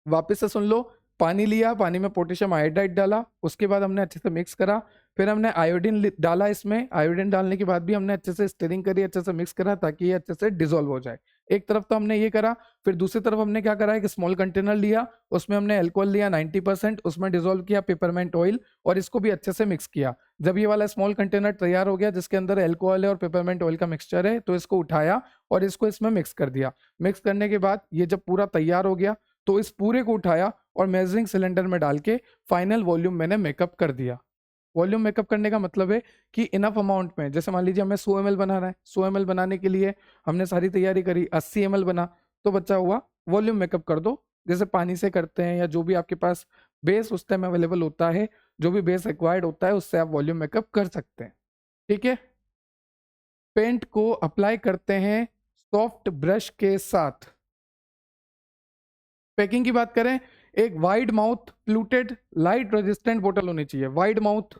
वापस से सुन लो, पानी लिया, पानी में पोटेशियम आयोडाइड डाला, उसके बाद हमने अच्छे से मिक्स करा, फिर हमने आयोडीन डाला, इसमें आयोडीन डालने के बाद भी हमने अच्छे से स्टीरिंग करी, अच्छे से मिक्स करा ताकि ये अच्छे से डिसॉल्व हो जाए। एक तरफ तो हमने ये करा, फिर दूसरी तरफ हमने क्या करा, एक स्मॉल कंटेनर लिया, उसमें हमने अल्कोहल लिया 90%, उसमें डिसॉल्व किया पेपरमेंट ऑयल और इसको भी अच्छे से मिक्स किया। जब ये वाला स्मॉल कंटेनर तैयार हो गया जिसके अंदर अल्कोहल है और पेपरमेंट ऑयल का मिक्सचर है, तो इसको उठाया और इसको इसमें मिक्स कर दिया। मिक्स करने के बाद ये जब पूरा तैयार हो गया तो इस पूरे को उठाया और मेजरिंग सिलेंडर में डाल के फाइनल वॉल्यूम मैंने मेकअप कर दिया। वॉल्यूम मेकअप करने का मतलब है कि इनफ अमाउंट में, जैसे मान लीजिए हमें 100 ml बनाना है, 100 ml बनाने के लिए हमने सारी तैयारी करी, 80 ml बना, तो बचा हुआ वॉल्यूम मेकअप कर दो, जैसे पानी से करते हैं या जो भी आपके पास बेस उस टाइम अवेलेबल होता है, जो भी बेस रिक्वायर्ड होता है उससे आप वॉल्यूम मेकअप कर सकते हैं। ठीक है, पेंट को अप्लाई करते हैं सॉफ्ट ब्रश के साथ। पैकिंग की बात करें, एक wide mouth fluted light resistant बोतल होनी चाहिए। वाइड माउथ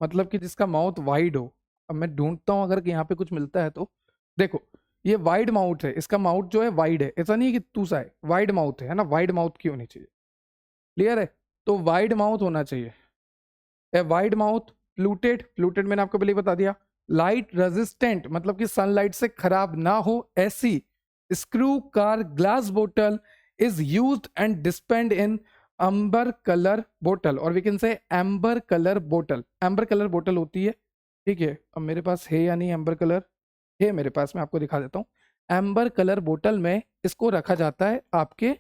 मतलब कि जिसका माउथ वाइड हो। अब मैं ढूंढता हूं अगर यहाँ पे कुछ मिलता है तो। देखो, ये वाइड माउथ है, इसका माउथ जो है वाइड है, ऐसा नहीं है कि तूसा है, वाइड माउथ है ना, वाइड माउथ की होनी चाहिए। क्लियर है? तो वाइड माउथ होना चाहिए। A wide mouth fluted, fluted मैंने आपको पहले ही बता दिया। लाइट रेजिस्टेंट मतलब कि सनलाइट से खराब ना हो ऐसी स्क्रू कार ग्लास बोतल is used and dispensed in amber colour बोतल, और we can say amber colour बोतल। एम्बर कलर बोतल होती है, ठीक है। अब मेरे पास है या नहीं एम्बर कलर? है मेरे पास, मैं आपको दिखा देता हूँ। एम्बर कलर बोतल में इसको रखा जाता है आपके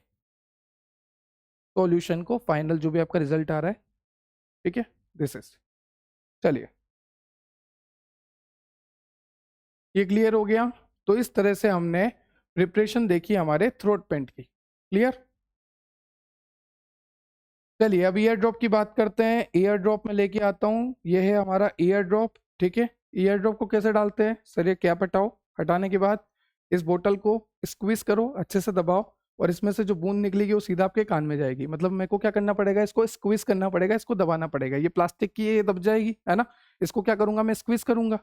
सॉल्यूशन को, फाइनल जो भी आपका रिजल्ट आ रहा है। ठीक है, दिस इज, चलिए ये क्लियर हो गया। तो इस तरह से हमने प्रिपरेशन देखी हमारे थ्रोट पेंट की। क्लियर? चलिए अब ईयर ड्रॉप की बात करते हैं। ईयर ड्रॉप में लेके आता हूँ, ये है हमारा ईयर ड्रॉप। ठीक है, ईयर ड्रॉप को कैसे डालते हैं? सर ये कैप हटाओ, हटाने के बाद इस बोतल को स्क्वीज करो, अच्छे से दबाओ, और इसमें से जो बूंद निकलेगी वो सीधा आपके कान में जाएगी। मतलब मेरे को क्या करना पड़ेगा? इसको स्क्वीज करना पड़ेगा, इसको दबाना पड़ेगा। ये प्लास्टिक की है, ये दब जाएगी, है ना। इसको क्या करूंगा मैं? स्क्वीज करूंगा।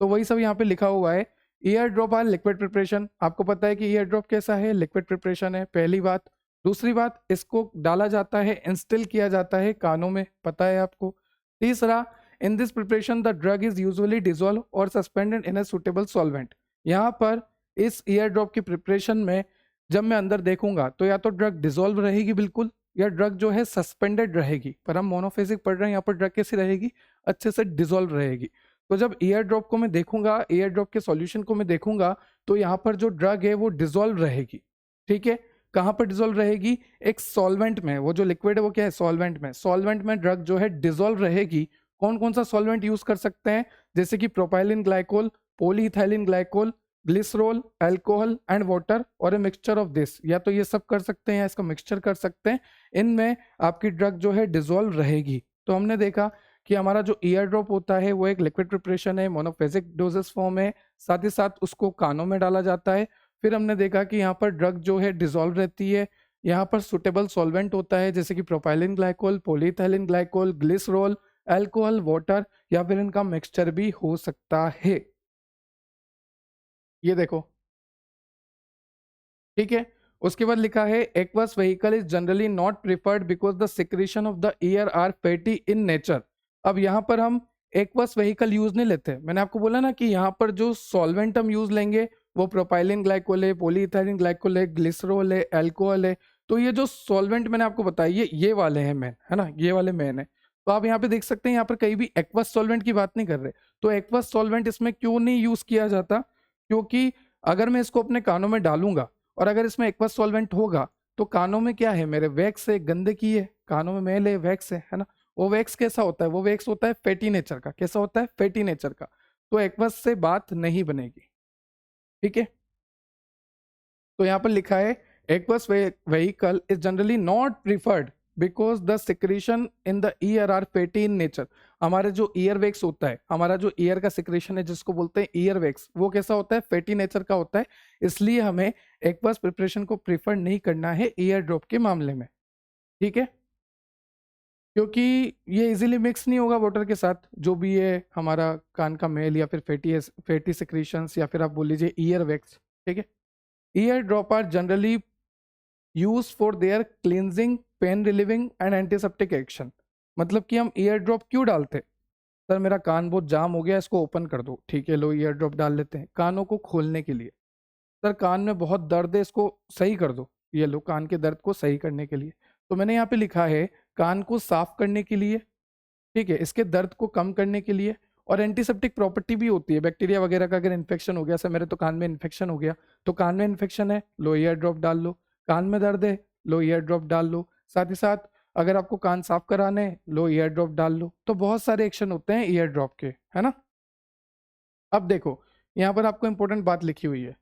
तो वही सब यहाँ पे लिखा हुआ है। Ear drop are liquid preparation. आपको पता है कि ईयर ड्रॉप कैसा है? लिक्विड प्रिपरेशन है, पहली बात। दूसरी बात, इसको डाला जाता है, इंस्टिल किया जाता है कानों में, पता है आपको। तीसरा, in this preparation the drug is usually dissolve और suspended in a suitable solvent. यहाँ पर इस ईयर ड्रॉप की प्रिपरेशन में जब मैं अंदर देखूंगा तो या तो ड्रग डिजोल्व रहेगी बिल्कुल, या ड्रग जो है सस्पेंडेड रहेगी। पर हम मोनोफेजिक पढ़ रहे हैं, यहाँ पर ड्रग कैसी रहेगी? अच्छे से डिजोल्व रहेगी। तो जब ईयर ड्रॉप को मैं देखूंगा, ईयर ड्रॉप के सॉल्यूशन को मैं देखूंगा, तो यहाँ पर जो ड्रग है वो डिजोल्व रहेगी। ठीक है, कहाँ पर डिजोल्व रहेगी? एक सॉल्वेंट में। वो जो लिक्विड है वो क्या है? सॉल्वेंट में। सॉल्वेंट में ड्रग जो है डिजोल्व रहेगी। कौन कौन सा सॉल्वेंट यूज कर सकते हैं? जैसे कि propylene glycol, polyethylene glycol, glycerol, alcohol and water, और ए मिक्सचर ऑफ दिस। या तो ये सब कर सकते हैं या इसका मिक्सचर कर सकते हैं। इनमें आपकी ड्रग जो है डिजोल्व रहेगी। तो हमने देखा कि हमारा जो ईयर ड्रॉप होता है वो एक लिक्विड प्रिपरेशन है, मोनोफेजिक डोजेस फॉर्म है, साथ ही साथ उसको कानों में डाला जाता है। फिर हमने देखा कि यहाँ पर ड्रग जो है डिजोल्व रहती है। यहाँ पर सुटेबल सॉल्वेंट होता है, जैसे कि propylene glycol, polyethylene glycol, glycerol, alcohol, water, या फिर इनका मिक्सचर भी हो सकता है। ये देखो, ठीक है। उसके बाद लिखा है aqueous vehicle is generally not preferred because the secretion of the ear are fatty in nature. अब यहाँ पर हम एक्वस व्हीकल यूज नहीं लेते। मैंने आपको बोला ना कि यहाँ पर जो सॉल्वेंट हम यूज लेंगे वो प्रोपाइलिन ग्लाइकोल है, पॉलीइथाइलिन ग्लाइकोल है, ग्लिसरॉल है, अल्कोहल है। तो ये जो सॉल्वेंट मैंने आपको बताया ये वाले हैं मेन, है ना, ये वाले मेन है। तो आप यहाँ पे देख सकते हैं, यहाँ पर कहीं भी एक्वस सॉल्वेंट की बात नहीं कर रहे। तो एक्वस सॉल्वेंट इसमें क्यों नहीं यूज किया जाता? क्योंकि अगर मैं इसको अपने कानों में डालूंगा और अगर इसमें एक्वस सॉल्वेंट होगा तो कानों में क्या है मेरे? वैक्स है, गंदगी है, कानों में मैल है, वैक्स है ना। वो वैक्स कैसा होता है? वो वैक्स होता है फैटी नेचर का। कैसा होता है? फैटी नेचर का। तो एक्वस से बात नहीं बनेगी। ठीक है, तो यहाँ पर लिखा है aqueous vehicle is generally not preferred because the secretion in the ear are fatty in nature. हमारे जो ईयर वैक्स होता है, हमारा जो ईयर का सिक्रीशन है जिसको बोलते हैं ईयर वैक्स, वो कैसा होता है? फैटी नेचर का होता है। इसलिए हमें एक्वस प्रिपरेशन को प्रिफर नहीं करना है ईयर ड्रॉप के मामले में। ठीक है, क्योंकि ये इजीली मिक्स नहीं होगा वाटर के साथ, जो भी है हमारा कान का मेल या फिर फैटी सिक्रीशंस या फिर आप बोल लीजिए ईयर वैक्स। ठीक है, ear drop are generally use for their cleansing, pain relieving and antiseptic action. मतलब कि हम ईयर ड्रॉप क्यों डालते? सर मेरा कान बहुत जाम हो गया, इसको ओपन कर दो। ठीक है, लो ईयर ड्रॉप डाल लेते हैं कानों को खोलने के लिए। सर कान में बहुत दर्द है, इसको सही कर दो। ये लो कान के दर्द को सही करने के लिए। तो मैंने यहाँ पे लिखा है कान को साफ करने के लिए, ठीक है, इसके दर्द को कम करने के लिए, और एंटीसेप्टिक प्रॉपर्टी भी होती है। बैक्टीरिया वगैरह का अगर इन्फेक्शन हो गया, सर मेरे तो कान में इन्फेक्शन हो गया, तो कान में इन्फेक्शन है, लो ईयर ड्रॉप डाल लो। कान में दर्द है, लो ईयर ड्रॉप डाल लो। साथ ही साथ अगर आपको कान साफ कराने हैं, लो ईयर ड्रॉप डाल लो। तो बहुत सारे एक्शन होते हैं ईयर ड्रॉप के, है ना। अब देखो, यहाँ पर आपको इंपॉर्टेंट बात लिखी हुई है।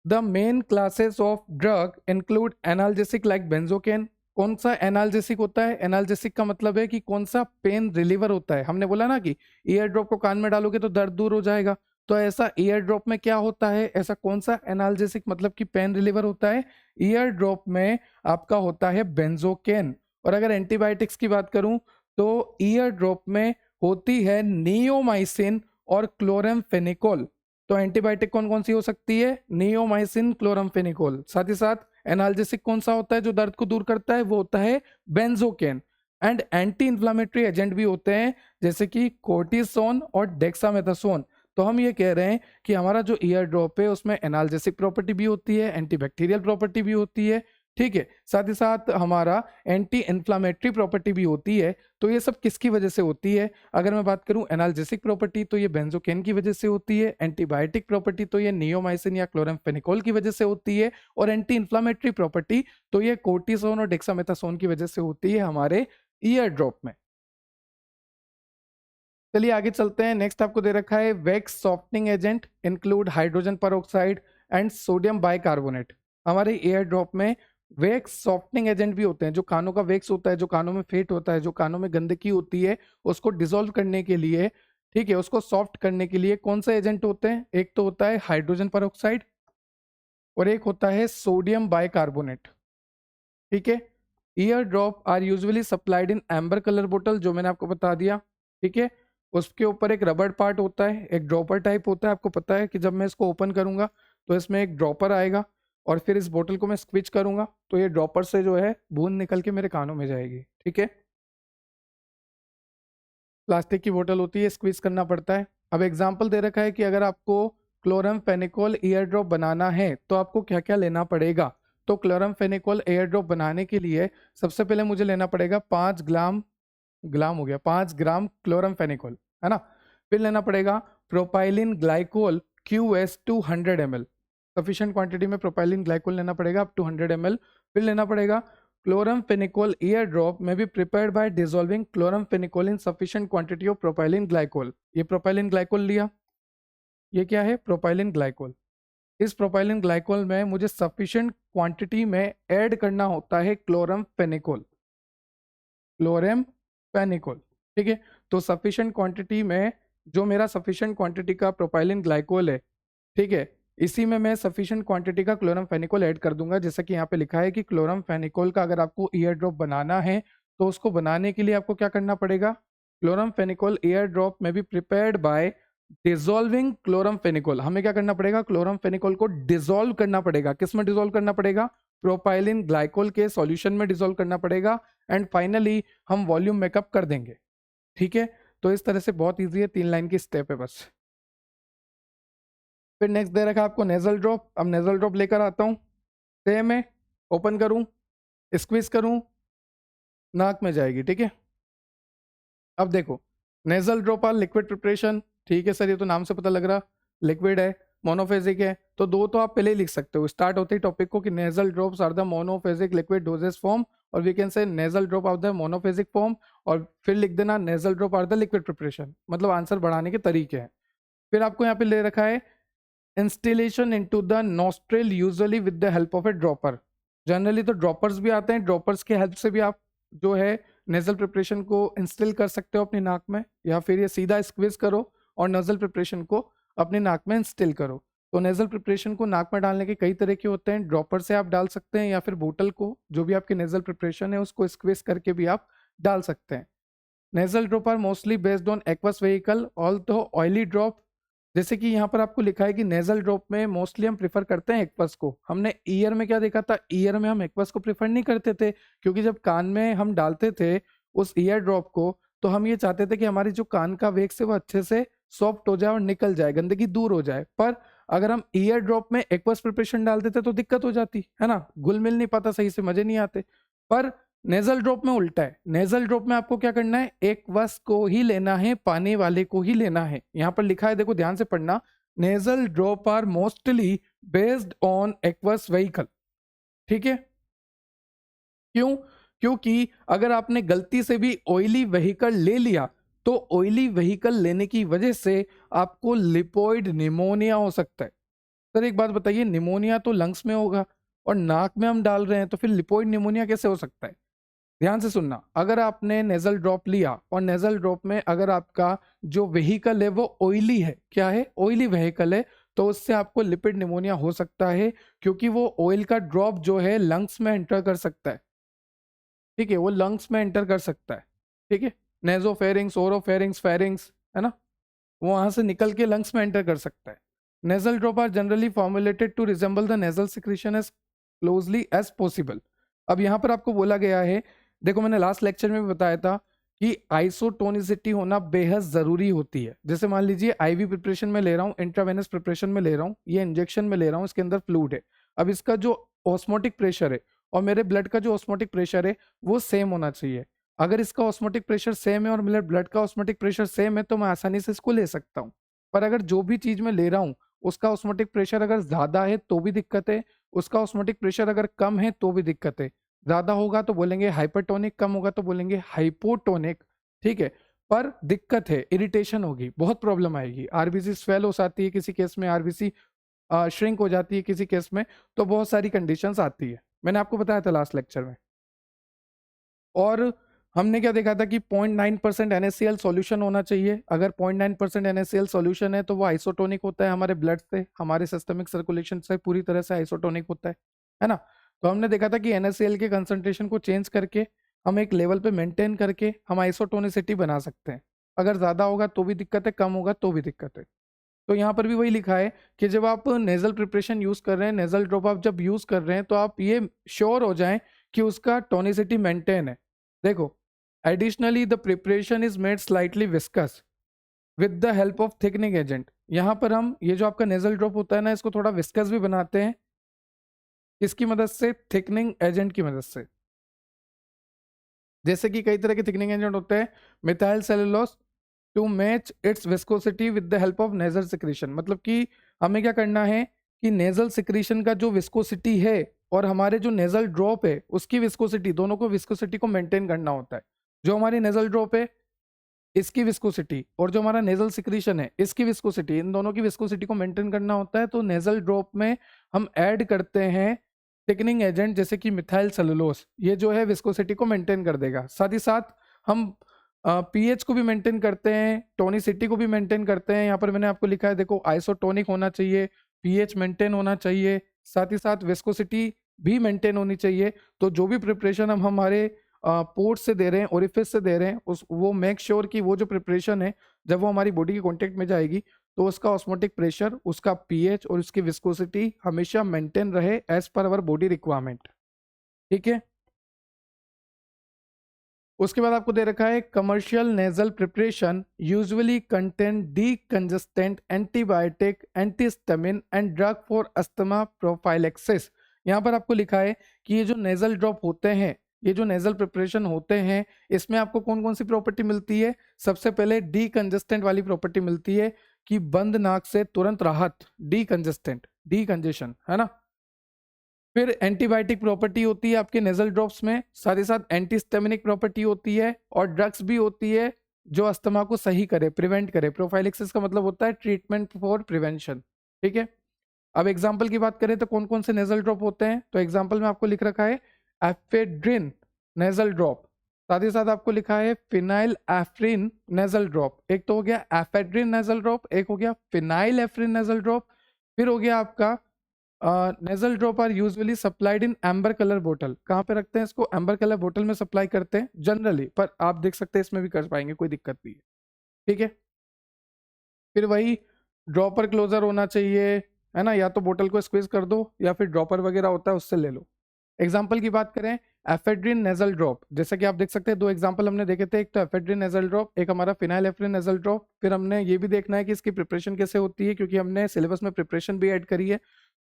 The main classes of drug include analgesic like benzocaine. कौन सा एनाल्जेसिक होता है? एनाल्जेसिक का मतलब है कि कौन सा पेन रिलीवर होता है। हमने बोला ना कि ईयर ड्रॉप को कान में डालोगे तो दर्द दूर हो जाएगा, तो ऐसा ईयर ड्रॉप में क्या होता है? ऐसा कौन सा एनाल्जेसिक मतलब कि पेन रिलीवर होता है? ईयर ड्रॉप में आपका होता है बेंजोकेन। और अगर एंटीबायोटिक्स की बात करूं तो ईयर ड्रॉप में होती है नियोमाइसिन और क्लोरामफेनिकोल। तो एंटीबायोटिक कौन कौन सी हो सकती है? Neomycin, chloramphenicol. साथ ही साथ एनाल्जेसिक कौन सा होता है जो दर्द को दूर करता है? वो होता है benzocaine. And anti inflammatory agent भी होते हैं जैसे कि कोर्टिसोन और डेक्सामेथासोन। तो हम ये कह रहे हैं कि हमारा जो ईयर ड्रॉप है उसमें एनाल्जेसिक प्रॉपर्टी भी होती है, एंटीबैक्टीरियल प्रॉपर्टी भी होती है, ठीक है, साथ ही साथ हमारा एंटी इन्फ्लामेटरी प्रॉपर्टी भी होती है। तो ये सब किसकी वजह से होती है? अगर मैं बात करूं एनाल्जेसिक प्रॉपर्टी तो ये बेंजोकेन की वजह से होती है, एंटीबायोटिक प्रॉपर्टी तो ये नियोमाइसिन या क्लोरामफेनिकोल की वजह से होती है, और एंटी इन्फ्लामेटरी प्रॉपर्टी तो ये कोर्टिसोन और डेक्सामेथासोन की वजह से होती है हमारे ईयर ड्रॉप में। चलिए आगे चलते हैं। नेक्स्ट आपको दे रखा है wax softening agent include hydrogen peroxide and sodium bicarbonate. हमारे एयर ड्रॉप में वैक्स सॉफ्टनिंग एजेंट भी होते हैं। जो कानों का वैक्स होता है, जो कानों में फेट होता है, जो कानों में गंदगी होती है, उसको डिसॉल्व करने के लिए, ठीक है, उसको सॉफ्ट करने के लिए कौन सा एजेंट होते हैं? एक तो होता है हाइड्रोजन पेरोक्साइड और एक होता है सोडियम बाइकार्बोनेट, ठीक है। Ear drop are usually supplied in amber colour बोतल, जो मैंने आपको बता दिया, ठीक है। उसके ऊपर एक रबड़ पार्ट होता है, एक ड्रॉपर टाइप होता है। आपको पता है कि जब मैं इसको ओपन करूंगा तो इसमें एक ड्रॉपर आएगा और फिर इस बोतल को मैं स्क्विच करूंगा तो ये ड्रॉपर से जो है बूंद निकल के मेरे कानों में जाएगी, ठीक है। प्लास्टिक की बोतल होती है, स्क्वीज करना पड़ता है। अब एग्जाम्पल दे रखा है कि अगर आपको क्लोरमफेनिकोल ईयर ड्रॉप बनाना है तो आपको क्या क्या लेना पड़ेगा। तो क्लोरमफेनिकोल ईयर ड्रॉप बनाने के लिए सबसे पहले मुझे लेना पड़ेगा 5 ग्राम, ग्राम हो गया 5 ग्राम क्लोरमफेनिकोल, है ना। फिर लेना पड़ेगा propylene glycol QS 200 ml। Sufficient quantity में प्रोपाइलिन ग्लाइकोल लेना पड़ेगा अप टू 100 ml। फिर लेना पड़ेगा chloramphenicol year drop may be prepared bye dissolving chloramphenicol in sufficient quantity of propylene glycol. ये प्रोपाइलिन ग्लाइकोल लिया, ये क्या है? Propylene glycol. इस प्रोपाइलिन ग्लाइकोल में मुझे सफिशिएंट क्वांटिटी में ऐड करना होता है क्लोरमफेनिकोल, क्लोरमफेनिकोल, ठीक है। तो सफिशिएंट क्वांटिटी में जो मेरा सफिशिएंट क्वांटिटी का प्रोपाइलिन ग्लाइकोल है, ठीक है, इसी में मैं सफिशिएंट क्वांटिटी का क्लोरमफेनिकोल ऐड कर दूंगा। जैसा कि यहाँ पे लिखा है कि क्लोरमफेनिकोल का अगर आपको ईयर ड्रॉप बनाना है तो उसको बनाने के लिए आपको क्या करना पड़ेगा? क्लोरमफेनिकोल ईयर ड्रॉप में भी प्रिपेयर्ड बाय डिसॉल्विंग क्लोरमफेनिकोल। हमें क्या करना पड़ेगा? क्लोरमफेनिकोल को डिसॉल्व करना पड़ेगा। किस में डिसॉल्व करना पड़ेगा? प्रोपाइलिन ग्लाइकोल के सॉल्यूशन में डिसॉल्व करना पड़ेगा। एंड फाइनली हम वॉल्यूम मेकअप कर देंगे, ठीक है। तो इस तरह से बहुत ईजी है, 3 लाइन की स्टेप है बस। फिर नेक्स्ट दे रखा है आपको नेजल ड्रॉप। अब नेजल ड्रॉप लेकर आता हूँ, सेम है, ओपन करूँ, स्क्वीज करूँ, नाक में जाएगी, ठीक है। अब देखो, nasal drop are liquid preparation, ठीक है सर, ये तो नाम से पता लग रहा लिक्विड है, मोनोफेजिक है, तो दो तो आप पहले ही लिख सकते हो। स्टार्ट होते ही टॉपिक को कि nasal drops are the monophasic liquid doses form, और we can say nasal drop are the monophasic form, और फिर लिख देना nasal drop are the liquid preparation. मतलब आंसर बढ़ाने के तरीके हैं। फिर आपको यहाँ पे ले रखा है instillation into the nostril usually with the help of A dropper. Generally तो ड्रॉपर्स भी आते हैं, ड्रॉपर्स की हेल्प से भी आप जो है नेजल प्रिपरेशन को इंस्टिल कर सकते हो अपनी नाक में, या फिर ये सीधा स्क्विज करो और नजल प्रिपरेशन को अपनी नाक में इंस्टिल करो। तो नेजल प्रिपरेशन को नाक में डालने के कई तरह के होते हैं। ड्रॉपर से आप डाल सकते हैं, या फिर बोतल को, जो भी आपकी नेजल प्रिपरेशन है उसको स्क्विज करके भी आप डाल सकते हैं। Nasal drop are mostly based on aqueous vehicle although oily drop. जैसे कि यहाँ पर आपको लिखा है कि नेजल ड्रॉप में मोस्टली हम प्रिफर करते हैं एक्वस को। हमने ईयर में क्या देखा था? ईयर में हम एक्वस को प्रिफर नहीं करते थे, क्योंकि जब कान में हम डालते थे उस ईयर ड्रॉप को तो हम ये चाहते थे कि हमारी जो कान का वेक्स है वो अच्छे से सॉफ्ट हो जाए और निकल जाए, गंदगी दूर हो जाए। पर अगर हम ईयर ड्रॉप में एक्वस प्रिपरेशन डाल देते तो दिक्कत हो जाती है ना, घुल मिल नहीं पाता सही से, मजे नहीं आते। पर नेजल ड्रॉप में उल्टा है। नेजल ड्रॉप में आपको क्या करना है? एक्वस को ही लेना है, पानी वाले को ही लेना है। यहां पर लिखा है, देखो ध्यान से पढ़ना, nasal drop are mostly based on aqueous vehicle, ठीक है। क्यों? क्योंकि अगर आपने गलती से भी ऑयली व्हीकल ले लिया तो ऑयली व्हीकल लेने की वजह से आपको लिपोइड निमोनिया हो सकता है। सर एक बात बताइए, निमोनिया तो लंग्स में होगा और नाक में हम डाल रहे हैं, तो फिर लिपोइड निमोनिया कैसे हो सकता है? ध्यान से सुनना, अगर आपने नेजल ड्रॉप लिया और नेजल ड्रॉप में अगर आपका जो व्हीकल है वो ऑयली है, क्या है, ऑयली व्हीकल है, तो उससे आपको लिपिड निमोनिया हो सकता है, क्योंकि वो ऑयल का ड्रॉप जो है लंग्स में एंटर कर सकता है। ठीक है, वो लंग्स में एंटर कर सकता है। ठीक है, नेजोफेरिंग्स, ओरोफेरिंग्स, फेरिंग्स, है ना, वो वहां से निकल के लंग्स में एंटर कर सकता है। Nasal drop are generally formulated to resemble the nasal secretion as closely as possible. अब यहाँ पर आपको बोला गया है, देखो मैंने लास्ट लेक्चर में भी बताया था कि आइसोटोनिसिटी होना बेहद जरूरी होती है। जैसे मान लीजिए आईवी प्रिपरेशन में ले रहा हूँ, इंट्रावेनस प्रिपरेशन में ले रहा हूँ, ये इंजेक्शन में ले रहा हूँ, इसके अंदर फ्लूइड है। अब इसका जो ऑस्मोटिक प्रेशर है और मेरे ब्लड का जो ऑस्मोटिक प्रेशर है वो सेम होना चाहिए। अगर इसका ऑस्मोटिक प्रेशर सेम है और मेरे ब्लड का ऑस्मोटिक प्रेशर सेम है तो मैं आसानी से इसको ले सकता हूँ। पर अगर जो भी चीज मैं ले रहा हूँ उसका ऑस्मोटिक प्रेशर अगर ज्यादा है तो भी दिक्कत है, उसका ऑस्मोटिक प्रेशर अगर कम है तो भी दिक्कत है। ज्यादा होगा तो बोलेंगे हाइपरटोनिक, कम होगा तो बोलेंगे हाइपोटोनिक। ठीक है, पर दिक्कत है, इरिटेशन होगी, बहुत प्रॉब्लम आएगी, आरबीसी स्वेल हो जाती है किसी केस में, आरबीसी श्रिंक हो जाती है किसी केस में, तो बहुत सारी कंडीशंस आती है, मैंने आपको बताया था लास्ट लेक्चर में। और हमने क्या देखा था कि 0.9% NaCl सॉल्यूशन होना चाहिए। अगर 0.9% NaCl सॉल्यूशन है तो वो आइसोटोनिक होता है, हमारे ब्लड से, हमारे सिस्टमिक सर्कुलेशन से पूरी तरह से आइसोटोनिक होता है ना। तो हमने देखा था कि NaCl के कंसंट्रेशन को चेंज करके हम एक लेवल पे मेंटेन करके हम आइसोटोनिसिटी बना सकते हैं। अगर ज्यादा होगा तो भी दिक्कत है, कम होगा तो भी दिक्कत है। तो यहाँ पर भी वही लिखा है कि जब आप नेजल प्रिपरेशन यूज कर रहे हैं, नेजल ड्रॉप आप जब यूज कर रहे हैं, तो आप ये श्योर हो जाएं कि उसका टोनिसिटी मेंटेन है। देखो, additionally the preparation is made slightly viscous with the help of thickening agent. यहाँ पर हम ये जो आपका नेजल ड्रॉप होता है ना, इसको थोड़ा विस्कस भी बनाते हैं, किसकी मदद से, थिकनिंग एजेंट की मदद से। जैसे कि कई तरह के थिकनिंग एजेंट होते हैं, methyl cellulose to match its viscosity with the help of nasal secretion. मतलब कि हमें क्या करना है कि नेजल सिक्रीशन का जो विस्कोसिटी है और हमारे जो नेजल ड्रॉप है उसकी विस्कोसिटी, दोनों को विस्कोसिटी को मेंटेन करना होता है। जो हमारी नेजल ड्रॉप है इसकी विस्कोसिटी और जो हमारा नेजल सिक्रीशन है इसकी विस्कोसिटी, इन दोनों की विस्कोसिटी को मेंटेन करना होता है। तो नेजल ड्रॉप में हम ऐड करते हैं थिकनिंग एजेंट जैसे कि मिथाइल सेलुलोज, ये जो है विस्कोसिटी को मेंटेन कर देगा। साथ ही साथ हम पीएच को भी मेंटेन करते हैं, टोनिसिटी को भी मेंटेन करते हैं। यहाँ पर मैंने आपको लिखा है, देखो, आइसोटोनिक होना चाहिए, पीएच मेंटेन होना चाहिए, साथ ही साथ विस्कोसिटी भी मेंटेन होनी चाहिए। तो जो भी प्रिपरेशन हम हमारे पोर्ट से दे रहे हैं, ओरिफिस से दे रहे हैं, उस वो मेक श्योर कि वो जो प्रिपरेशन है जब वो हमारी बॉडी के कॉन्टेक्ट में जाएगी तो उसका ऑस्मोटिक प्रेशर, उसका पीएच और उसकी विस्कोसिटी हमेशा मेंटेन रहे as per our body requirement. ठीक है, उसके बाद आपको दे रखा है commercial nasal preparation usually contain decongestant, antibiotic, antihistamine and drug for asthma prophylaxis. यहाँ पर आपको लिखा है कि ये जो नेजल ड्रॉप होते हैं, ये जो नेजल प्रिपरेशन होते हैं, इसमें आपको कौन कौन सी प्रॉपर्टी मिलती है। सबसे पहले डीकंजेस्टेंट वाली प्रॉपर्टी मिलती है कि बंद नाक से तुरंत राहत, डीकंजेस्टेंट, डीकंजेशन, है ना। फिर एंटीबायोटिक प्रॉपर्टी होती है आपके नेजल ड्रॉप्स में, साथ ही साथ एंटीस्टेमिनिक प्रॉपर्टी होती है और ड्रग्स भी होती है जो अस्थमा को सही करे, प्रिवेंट करे। प्रोफाइलेक्सिस का मतलब होता है ट्रीटमेंट फॉर प्रिवेंशन। ठीक है, अब एग्जाम्पल की बात करें तो कौन कौन से नेजल ड्रॉप होते हैं, तो एग्जाम्पल में आपको लिख रखा है एफेड्रिन नेजल ड्रॉप, साथ ही साथ आपको लिखा है फिनाइल एफ्रिन नेजल ड्रॉप। एक तो हो गया एफेड्रिन नेजल ड्रॉप, एक हो गया फिनाइल एफ्रिन नेजल ड्रॉप, फिर हो गया आपका nasal drop are usually supplied in amber colour बोतल। कहाँ पे रखते हैं इसको, एम्बर कलर बोतल में सप्लाई करते हैं जनरली, पर आप देख सकते हैं इसमें भी कर पाएंगे, कोई दिक्कत नहीं है। ठीक है, फिर वही ड्रॉपर क्लोजर होना चाहिए, है ना, या तो बोतल को स्क्वीज कर दो या फिर ड्रॉपर वगैरह होता है उससे ले लो। एग्जाम्पल की बात करें, एफेड्रिन नेजल ड्रॉप, जैसे कि आप देख सकते हैं दो एग्जाम्पल हमने देखे थे, एक तो एफेड्रिन नेजल ड्रॉप, एक हमारा फिनाइल एफ्रिन नेजल ड्रॉप। फिर हमने ये भी देखना है कि इसकी प्रिपरेशन कैसे होती है, क्योंकि हमने सिलेबस में प्रिपरेशन भी ऐड करी है।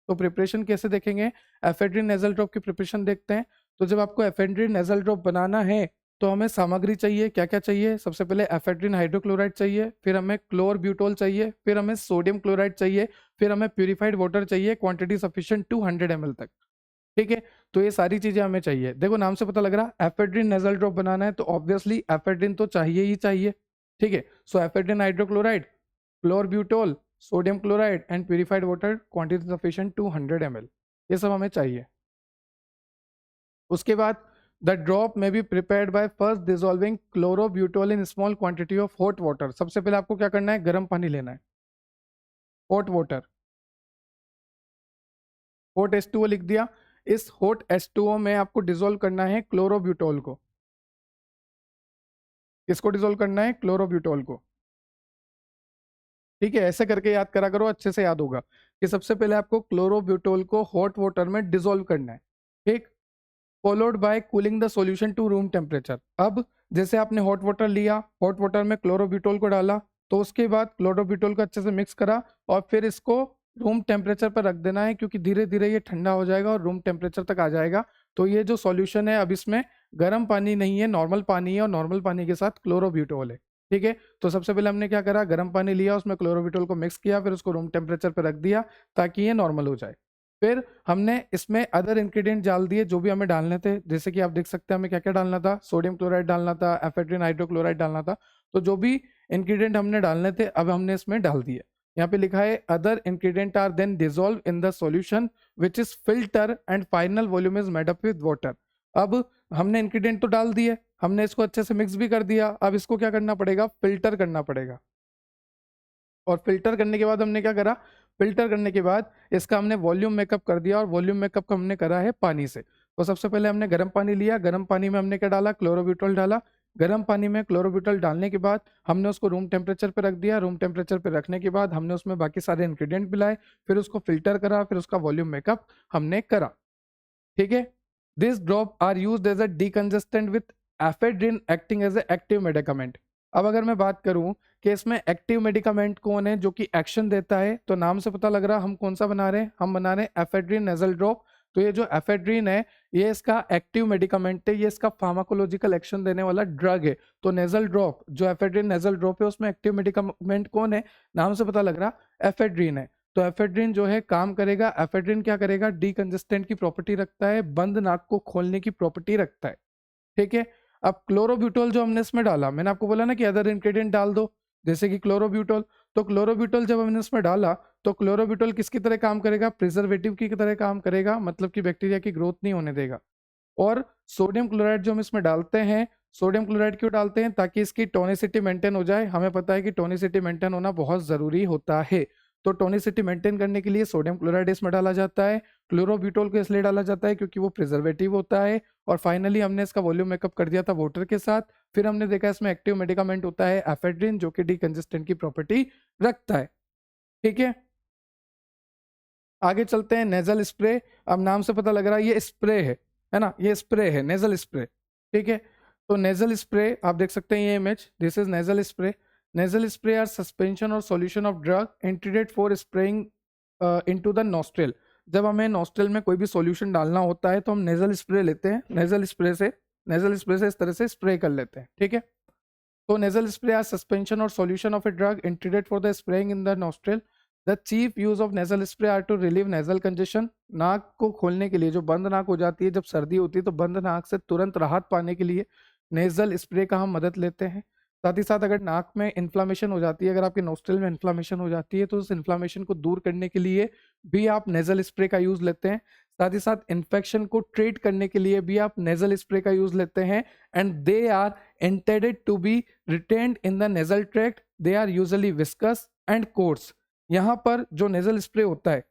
तो प्रिपरेशन कैसे देखेंगे, एफेड्रिन नेजल ड्रॉप की प्रिपरेशन देखते हैं। तो जब आपको एफेड्रिन नेजल ड्रॉप बनाना है तो हमें सामग्री चाहिए, क्या क्या चाहिए, सबसे पहले एफेड्रिन हाइड्रोक्लोराइड चाहिए, फिर हमें क्लोर ब्यूटोल चाहिए, फिर हमें सोडियम क्लोराइड चाहिए, फिर हमें प्यूरिफाइड वाटर चाहिए, क्वांटिटी सफिशिएंट 200 ml तक। ठीक है, तो ये सारी चीजें हमें चाहिए। देखो नाम से पता लग रहा है एफेड्रिन नेजल ड्रॉप बनाना है तो ऑब्वियसली एफेड्रिन तो चाहिए ही चाहिए। ठीक है, so ephedrine hydrochloride, chlorobutol, sodium chloride and purified water quantity sufficient 200 ml, ये सब हमें चाहिए। उसके बाद the drop may be prepared by first dissolving chlorobutol in small quantity of hot water. सबसे पहले आपको क्या करना है, गर्म पानी लेना है, हॉट वाटर, हॉट H2O लिख दिया। इस हॉट H2O में आपको डिजोल्व करना है क्लोरोब्यूटोल को। किसको डिजोल्व करना है, क्लोरोब्यूटोल को। ठीक है, ऐसे करके याद करा करो, अच्छे से याद होगा कि सबसे पहले आपको क्लोरोब्यूटोल को हॉट वाटर में डिजोल्व करना है। ठीक, followed by cooling the solution to room temperature. अब जैसे आपने हॉट वाटर लिया, हॉट वाटर में क्लोरोब्यूटोल को डाला, तो उसके बाद क्लोरोब्यूटोल को अच्छे से मिक्स करा और फिर इसको रूम टेम्परेचर पर रख देना है, क्योंकि धीरे धीरे ये ठंडा हो जाएगा और रूम टेम्परेचर तक आ जाएगा। तो ये जो सॉल्यूशन है, अब इसमें गर्म पानी नहीं है, नॉर्मल पानी है, और नॉर्मल पानी के साथ क्लोरोब्यूटोल है। ठीक है, तो सबसे पहले हमने क्या करा, गर्म पानी लिया, उसमें क्लोरोब्यूटोल को मिक्स किया, फिर उसको रूम टेम्परेचर पर रख दिया ताकि ये नॉर्मल हो जाए। फिर हमने इसमें अदर इंग्रेडिएंट डाल दिए जो भी हमें डालने थे। जैसे कि आप देख सकते हैं हमें क्या क्या डालना था, सोडियम क्लोराइड डालना था, एफेड्रिन हाइड्रोक्लोराइड डालना था। तो जो भी इंग्रेडिएंट हमने डालने थे अब हमने इसमें डाल दिए। यहाँ पे लिखा है other ingredient are then dissolve in the solution which is filter and final volume is made up with water. अब हमने इंग्रेडिएंट तो डाल दिए, हमने इसको अच्छे से मिक्स भी कर दिया। अब इसको क्या करना पड़ेगा, फिल्टर करना पड़ेगा। और फिल्टर करने के बाद हमने क्या करा, फिल्टर करने के बाद इसका हमने वॉल्यूम मेकअप कर दिया, और वॉल्यूम मेकअप का हमने करा है पानी से। तो सबसे पहले हमने गर्म पानी लिया, गर्म पानी में हमने क्या डाला, क्लोरोब्यूटोल डाला। गर्म पानी में क्लोरोब्यूटोल डालने के बाद हमने उसको रूम टेम्परेचर पर रख दिया। रूम टेम्परेचर पर रखने के बाद हमने उसमें बाकी सारे इंग्रेडिएंट मिलाए, फिर उसको फिल्टर करा, फिर उसका वॉल्यूम मेकअप हमने करा। ठीक है, this drop are used as a decongestant with ephedrine acting as a active medicament. अब अगर मैं बात करूं कि इसमें एक्टिव मेडिकामेंट कौन है जो कि एक्शन देता है, तो नाम से पता लग रहा हम कौन सा बना रहे हैं, हम बना रहे हैं एफेड्रिन नेजल ड्रॉप। तो ये जो एफेड्रिन है ये इसका एक्टिव मेडिकामेंट है, ये इसका फार्माकोलॉजिकल एक्शन देने वाला ड्रग है। तो नेजल ड्रॉप, जो एफेड्रिन नेजल ड्रॉप है, उसमें एक्टिव मेडिकामेंट कौन है, नाम से पता लग रहा एफेड्रिन है। तो एफेड्रिन जो है काम करेगा, एफेड्रिन क्या करेगा, डीकंजेस्टेंट की प्रॉपर्टी रखता है, बंद नाक को खोलने की प्रॉपर्टी रखता है। ठीक है, अब क्लोरोब्यूटोल जो हमने इसमें डाला, मैंने आपको बोला ना कि अदर इंग्रेडिएंट डाल दो, जैसे कि क्लोरोब्यूटोल। तो क्लोरोब्यूटोल जब हमने इसमें डाला तो क्लोरोब्यूटोल किसकी तरह काम करेगा, प्रिजर्वेटिव की तरह काम करेगा, मतलब कि बैक्टीरिया की ग्रोथ नहीं होने देगा। और सोडियम क्लोराइड जो हम इसमें डालते हैं, सोडियम क्लोराइड क्यों डालते हैं, ताकि इसकी टोनिसिटी मेंटेन हो जाए। हमें पता है कि टोनिसिटी मेंटेन होना बहुत जरूरी होता है, तो टोनिसिटी मेंटेन करने के लिए सोडियम क्लोराइड इसमें डाला जाता है। क्लोरोब्यूटोल को इसलिए डाला जाता है क्योंकि वो प्रिजर्वेटिव होता है। और फाइनली हमने इसका वॉल्यूम मेकअप कर दिया था वाटर के साथ। फिर हमने देखा इसमें एक्टिव मेडिकामेंट होता है एफेड्रिन, जो कि डीकंजेस्टेंट की प्रॉपर्टी रखता है। ठीक है, आगे चलते हैं, नेजल स्प्रे। अब नाम से पता लग रहा है ये स्प्रे है ना, ये स्प्रे है, नेजल स्प्रे। ठीक है, तो नेजल स्प्रे आप देख सकते हैं ये image, this is nasal spray. Nasal spray are suspension और solution of drug introduced for spraying into the nostril. जब हमें नॉस्ट्रिल में कोई भी सॉल्यूशन डालना होता है तो हम नेजल स्प्रे लेते हैं, नेजल स्प्रे से इस तरह से स्प्रे कर लेते हैं। ठीक है, तो नेजल स्प्रे आर सस्पेंशन और solution of a drug introduced for the spraying in the nostril. The chief use of nasal spray are to relieve nasal congestion. नाक को खोलने के लिए, जो बंद नाक हो जाती है जब सर्दी होती है, तो बंद नाक से तुरंत राहत पाने के लिए नेजल स्प्रे का हम मदद लेते हैं। साथ ही साथ अगर नाक में इन्फ्लामेशन हो जाती है, अगर आपके नोस्ट्रिल में इन्फ्लामेशन हो जाती है, तो उस इन्फ्लामेशन को दूर करने के लिए भी आप नेजल स्प्रे का यूज लेते हैं। साथ ही साथ इन्फेक्शन को ट्रीट करने के लिए भी आप नेजल स्प्रे का यूज लेते हैं। And they are intended to be retained in the nasal tract. They are usually viscous and coarse. यहाँ पर जो नेजल स्प्रे होता है,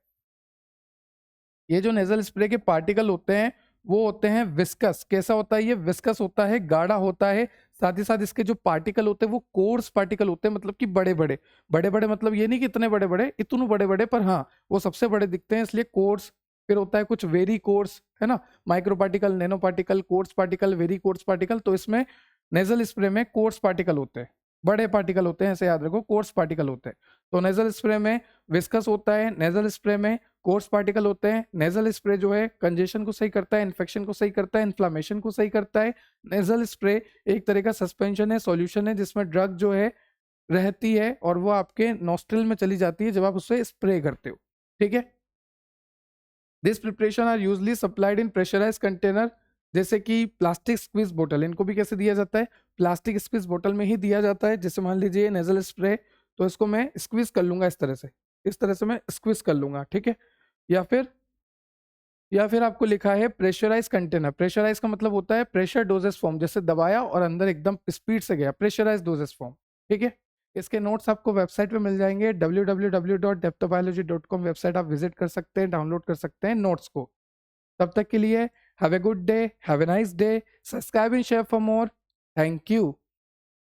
ये जो नेजल स्प्रे के पार्टिकल होते हैं वो होते हैं विस्कस। कैसा होता है ये, विस्कस होता है, गाढ़ा होता है। साथ ही साथ इसके जो पार्टिकल होते हैं वो कोर्स पार्टिकल होते हैं, मतलब कि बड़े बड़े मतलब ये नहीं कि इतने बड़े बड़े, इतने बड़े बड़े, पर हाँ वो सबसे बड़े दिखते हैं, इसलिए कोर्स। फिर होता है कुछ वेरी कोर्स, है ना, micro particle, nano particle, coarse particle, very coarse particle. तो इसमें नेजल स्प्रे में कोर्स पार्टिकल होते हैं, बड़े पार्टिकल होते हैं, ऐसे याद रखो, कोर्स पार्टिकल होते हैं। तो नेजल स्प्रे में विस्कस होता है, नेजल स्प्रे में कोर्स पार्टिकल होते हैं। नेजल स्प्रे जो है कंजेशन को सही करता है, इन्फेक्शन को सही करता है, इन्फ्लामेशन को सही करता है। नेजल स्प्रे एक तरह का सस्पेंशन है, सॉल्यूशन है, जिसमें ड्रग जो है रहती है और वो आपके नॉस्ट्रिल में चली जाती है जब आप उससे स्प्रे करते हो। ठीक है, this preparation are usually supplied in pressurise container, जैसे कि प्लास्टिक स्क्वीज बोतल। इनको भी कैसे दिया जाता है, प्लास्टिक स्क्वीज बोतल में ही दिया जाता है। जैसे मान लीजिए नेजल स्प्रे, तो इसको मैं स्क्वीज कर लूंगा इस तरह से मैं स्क्वीज कर लूंगा, ठीक है। या फिर आपको लिखा है प्रेशराइज कंटेनर। प्रेशराइज का मतलब होता है प्रेशर डोजेस फॉर्म, जैसे दबाया और अंदर एकदम स्पीड से गया, प्रेशराइज डोजेस फॉर्म, ठीक है। इसके नोट्स आपको वेबसाइट पे मिल जाएंगे, www.deptobiology.com वेबसाइट आप विजिट कर सकते हैं, डाउनलोड कर सकते हैं नोट्स को। तब तक के लिए have a good day, have a nice day, subscribe and share for more. Thank you.